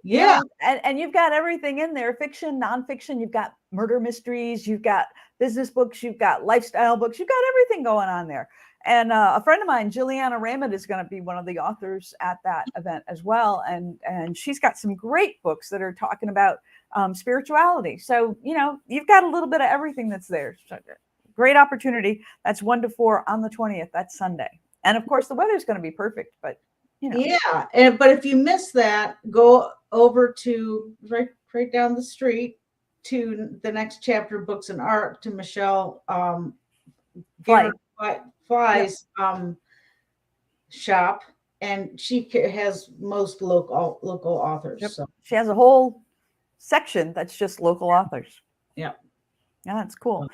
Yeah. And you've got everything in there, fiction, nonfiction, you've got murder mysteries, you've got business books, you've got lifestyle books, you've got everything going on there. And a friend of mine, Juliana Raymond, is going to be one of the authors at that event as well. And she's got some great books that are talking about spirituality. So, you've got a little bit of everything that's there. So, great opportunity. That's 1 to 4 on the 20th. That's Sunday. And of course, the weather's going to be perfect, but Yeah. But if you miss that, go over to right down the street to the Next Chapter Books and Art, to Michelle Fly's shop, and she has most local authors. Yep. So she has a whole section that's just local authors. Yeah, that's cool.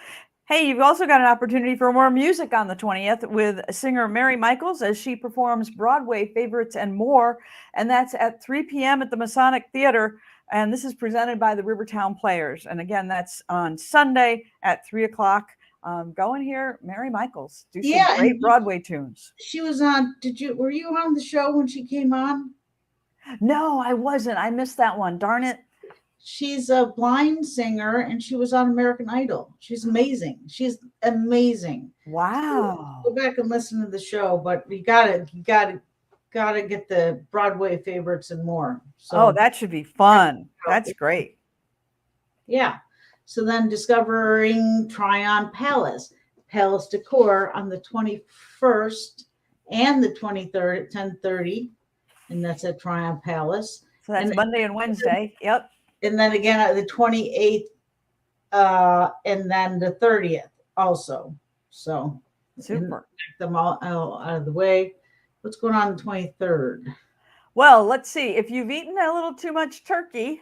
Hey, you've also got an opportunity for more music on the 20th with singer Mary Michaels as she performs Broadway favorites and more. And that's at 3 p.m. at the Masonic Theater. And this is presented by the Rivertown Players. And again, that's on Sunday at 3 o'clock. Go and hear Mary Michaels do some great Broadway tunes. She was on. Were you on the show when she came on? No, I wasn't. I missed that one. Darn it. She's a blind singer, and she was on American Idol. She's amazing. She's amazing. Wow. Go back and listen to the show, but you gotta get the Broadway favorites and more. So, that should be fun. That's great. Yeah. So then discovering Tryon Palace Decor on the 21st and the 23rd at 10:30. And that's at Tryon Palace. So that's And Monday and Wednesday. Yep. and then again at the 28th, and then the 30th also. So Super. check them all out of the way. What's going on the 23rd? Well, let's see. If you've eaten a little too much turkey,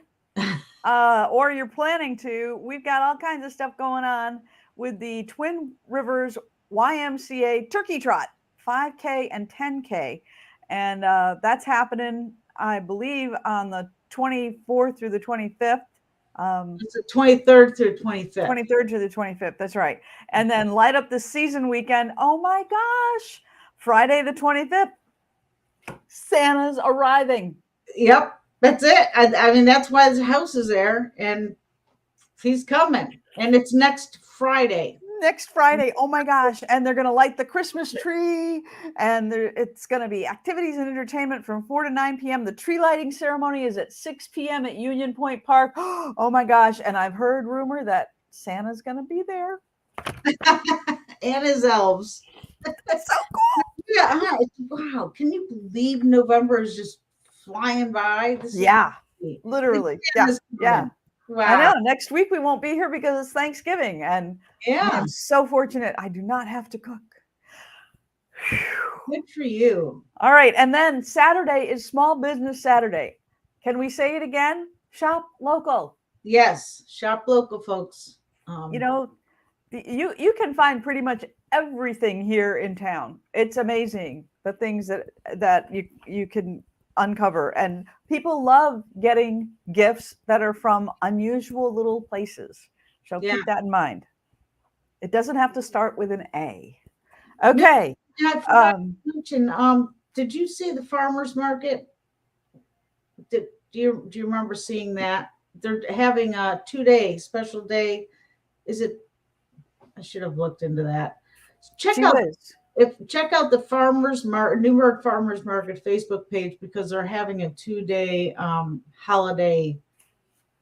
or you're planning to, we've got all kinds of stuff going on with the Twin Rivers YMCA Turkey Trot, 5K and 10K. And that's happening, I believe, on the 24th through the 25th. It's the 23rd through 25th. 23rd to the 25th. That's right. And then light up the season weekend. Oh my gosh. Friday the 25th. Santa's arriving. Yep, that's it. I mean, that's why his house is there, and he's coming. And it's next Friday. Next Friday. Oh my gosh. And they're going to light the Christmas tree, and it's going to be activities and entertainment from 4 to 9 p.m. The tree lighting ceremony is at 6 p.m. at Union Point Park. Oh my gosh. And I've heard rumor that Santa's going to be there. And his elves. That's so cool. Yeah, wow. Can you believe November is just flying by? Yeah, literally. Yeah. Wow. I know. Next week we won't be here because it's Thanksgiving, and Yeah. I'm so fortunate I do not have to cook. Good for you. All right, and then Saturday is Small Business Saturday. Can we say it again? Shop local. Yes. Shop local, folks. You know, you can find pretty much everything here in town. It's amazing the things that you can uncover, and people love getting gifts that are from unusual little places. So Yeah. keep that in mind. It doesn't have to start with an A. Okay. I forgot to mention, did you see the farmers market? Do you remember seeing that? They're having a 2-day special day. Is it? I should have looked into that. Check out the Newburgh Farmers Market Facebook page, because they're having a 2-day holiday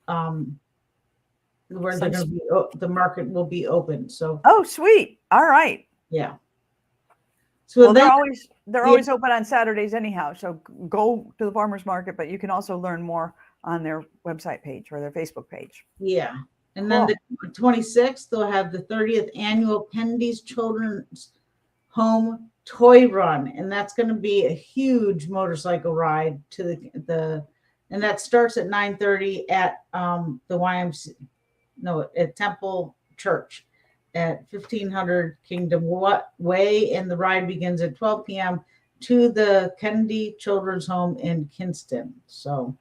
where they're going to be, the market will be open. So oh, sweet. All right. yeah. So Well, they're always open on Saturdays anyhow. So go to the farmers market, but you can also learn more on their website page or their Facebook page. yeah. And then the 26th, they'll have the 30th annual Kennedy's Children's Home Toy Run, and that's going to be a huge motorcycle ride to and that starts at 9:30 at at Temple Church at 1500 Kingdom Way, and the ride begins at 12 p.m. to the Kennedy Children's Home in Kinston. So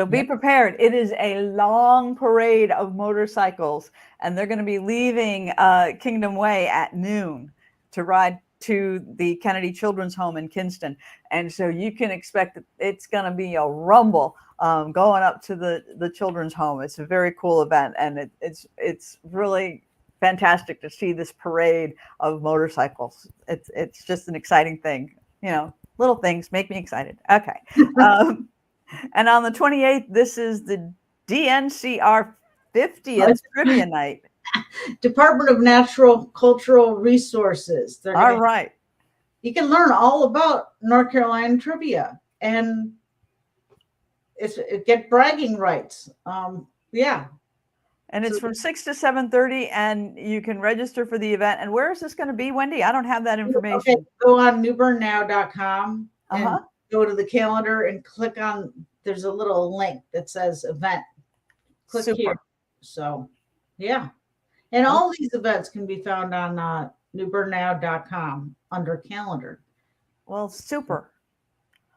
be prepared. It is a long parade of motorcycles, and they're going to be leaving Kingdom Way at noon to ride to the Kennedy Children's Home in Kinston. And so you can expect that it's going to be a rumble going up to the children's home. It's a very cool event, and it's really fantastic to see this parade of motorcycles. It's just an exciting thing. You know, little things make me excited. Okay. And on the 28th, this is the DNCR 50th Trivia Night. Department of Natural Cultural Resources. All right. You can learn all about North Carolina trivia and get bragging rights. Yeah. And it's from 6 to 7:30, and you can register for the event. And where is this going to be, Wendy? I don't have that information. Okay, go on newbernnow.com and Uh-huh. go to the calendar and click on, there's a little link that says event. Click Super. here. So, yeah. And all these events can be found on newbernnow.com under calendar. Well, super.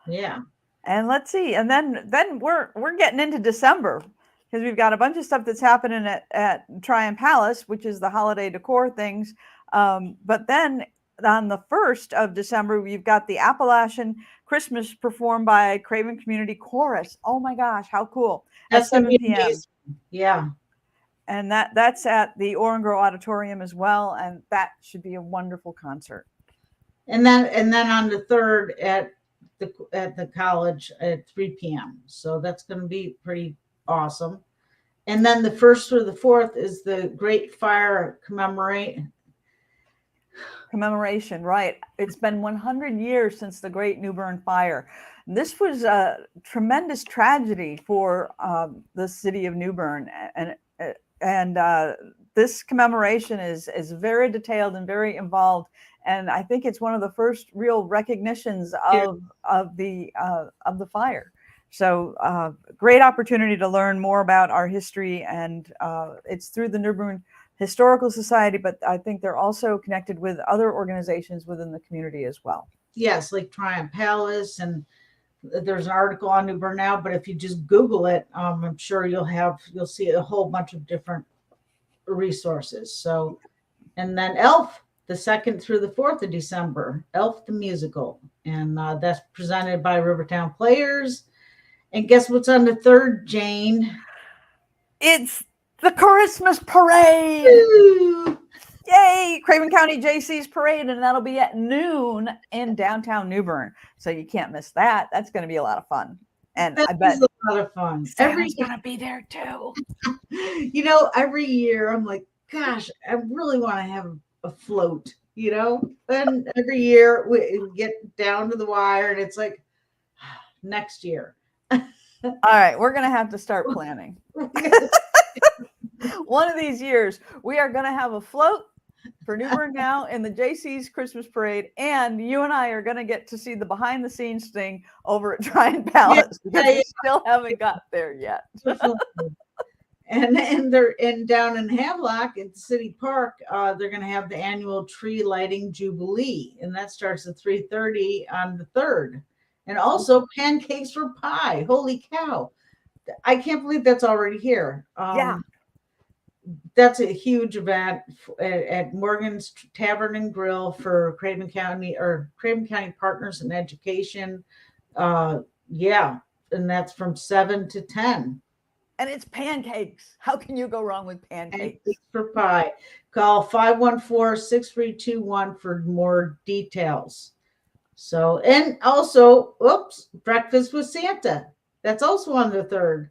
Yeah. And let's see. And then we're getting into December, because we've got a bunch of stuff that's happening at Tryon Palace, which is the holiday decor things. But then on the 1st of December, we've got the Appalachian Christmas performed by Craven Community Chorus. Oh my gosh, how cool. At That's gonna 7 be p.m. amazing. Yeah. And that's at the Orengrow Auditorium as well. And that should be a wonderful concert. And then on the 3rd at the college at 3 p.m. So that's going to be pretty awesome. And then the 1st through the 4th is the Great Fire Commemoration, right. It's been 100 years since the Great New Bern Fire. This was a tremendous tragedy for the city of New Bern, and this commemoration is very detailed and very involved. And I think it's one of the first real recognitions of the fire. So great opportunity to learn more about our history, and it's through the New Bern Historical Society, but I think they're also connected with other organizations within the community as well. Yes, like Triumph Palace, and there's an article on New Bern Now, but if you just Google it, I'm sure you'll see a whole bunch of different resources. So, and then ELF, the 2nd through the 4th of December, ELF the musical, and that's presented by Rivertown Players. And guess what's on the 3rd, Jane? It's the Christmas parade. Ooh. Yay! Craven County JC's parade, and that'll be at noon in downtown New Bern. So you can't miss that. That's going to be a lot of fun. And That I bet is a lot of fun. Santa's going to be there too. Every year I'm like, gosh, I really want to have a float, And every year we get down to the wire, and it's like, next year. All right, we're going to have to start planning. One of these years, we are going to have a float for New Bern Now in the JC's Christmas parade, and you and I are going to get to see the behind the scenes thing over at Triumph Palace because we still haven't got there yet. And they're down in Havelock at the City Park. They're going to have the annual tree lighting jubilee, and that starts at 3:30 on the 3rd. And also pancakes for pie. Holy cow! I can't believe that's already here. Yeah. That's a huge event at Morgan's Tavern and Grill for Craven County Partners in Education. And that's from 7 to 10. And it's pancakes. How can you go wrong with pancakes? Pancakes for pie. Call 514-6321 for more details. So, and also, breakfast with Santa. That's also on the 3rd.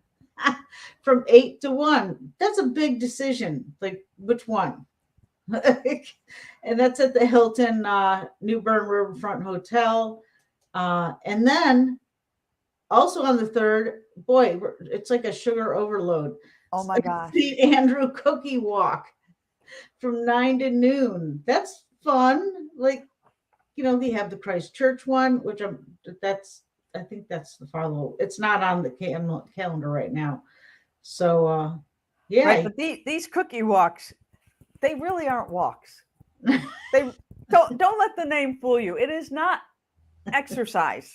From 8 to 1. That's a big decision. Like, which one? And that's at the Hilton New Bern Riverfront Hotel. And then also on the 3rd, boy, it's like a sugar overload. Oh my gosh. St. Andrew Cookie Walk from 9 to noon. That's fun. Like, they have the Christchurch one, which I think that's the follow. It's not on the calendar right now. So, Right, but these cookie walks, they really aren't walks. They don't let the name fool you. It is not exercise.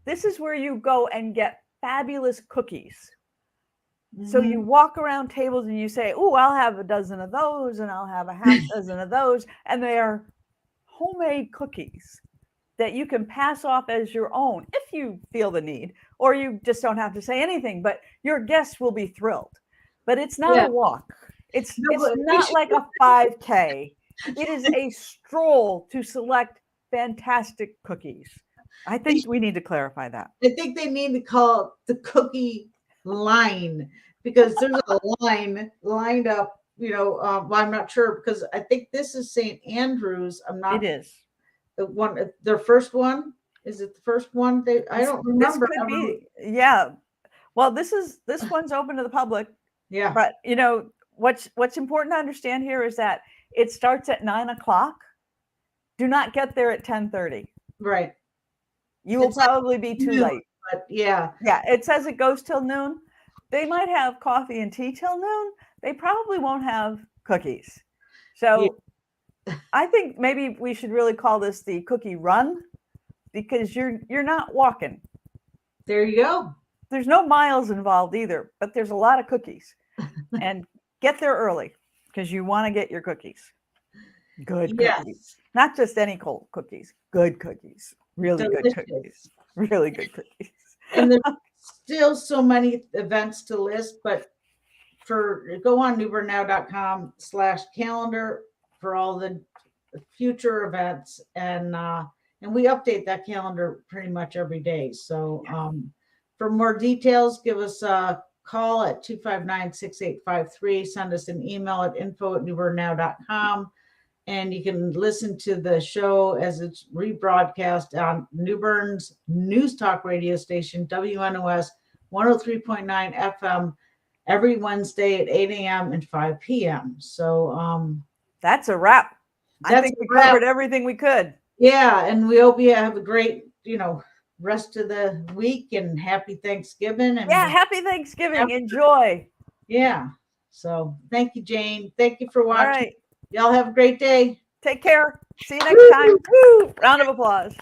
This is where you go and get fabulous cookies. Mm-hmm. So you walk around tables and you say, "Oh, I'll have a dozen of those, and I'll have a half dozen of those," and they are homemade cookies that you can pass off as your own if you feel the need, or you just don't have to say anything, but your guests will be thrilled. But it's not a walk. It's not like a 5K. It is a stroll to select fantastic cookies. I think we need to clarify that. I think they need to call it the cookie line, because there's a line lined up, I'm not sure, because I think this is St. Andrews. It is. The one, their first one. Is it the first one? I don't remember. Yeah. Well, this one's open to the public. Yeah. But what's important to understand here is that it starts at 9:00. Do not get there at 10:30. Right. You will probably be too late. But yeah. Yeah. It says it goes till noon. They might have coffee and tea till noon. They probably won't have cookies. So I think maybe we should really call this the cookie run, because you're not walking. There you go. There's no miles involved either, but there's a lot of cookies. And get there early, because you want to get your cookies. Good cookies. Not just any cold cookies. Good cookies. Really Delicious. Good cookies. Really good cookies. And there's still so many events to list, but go on newbernnow.com/calendar for all the future events, and we update that calendar pretty much every day. So for more details, give us a call at 259-6853. Send us an email at info@newbernnow.com. And you can listen to the show as it's rebroadcast on New Bern's News Talk radio station, WNOS 103.9 FM, every Wednesday at 8 a.m. and 5 p.m. So that's a wrap. I think we covered everything we could. Yeah, and we hope you have a great, rest of the week and happy Thanksgiving. And happy Thanksgiving. Enjoy. Yeah. So thank you, Jane. Thank you for watching. All right. Y'all have a great day. Take care. See you next time. Woo! Round of applause.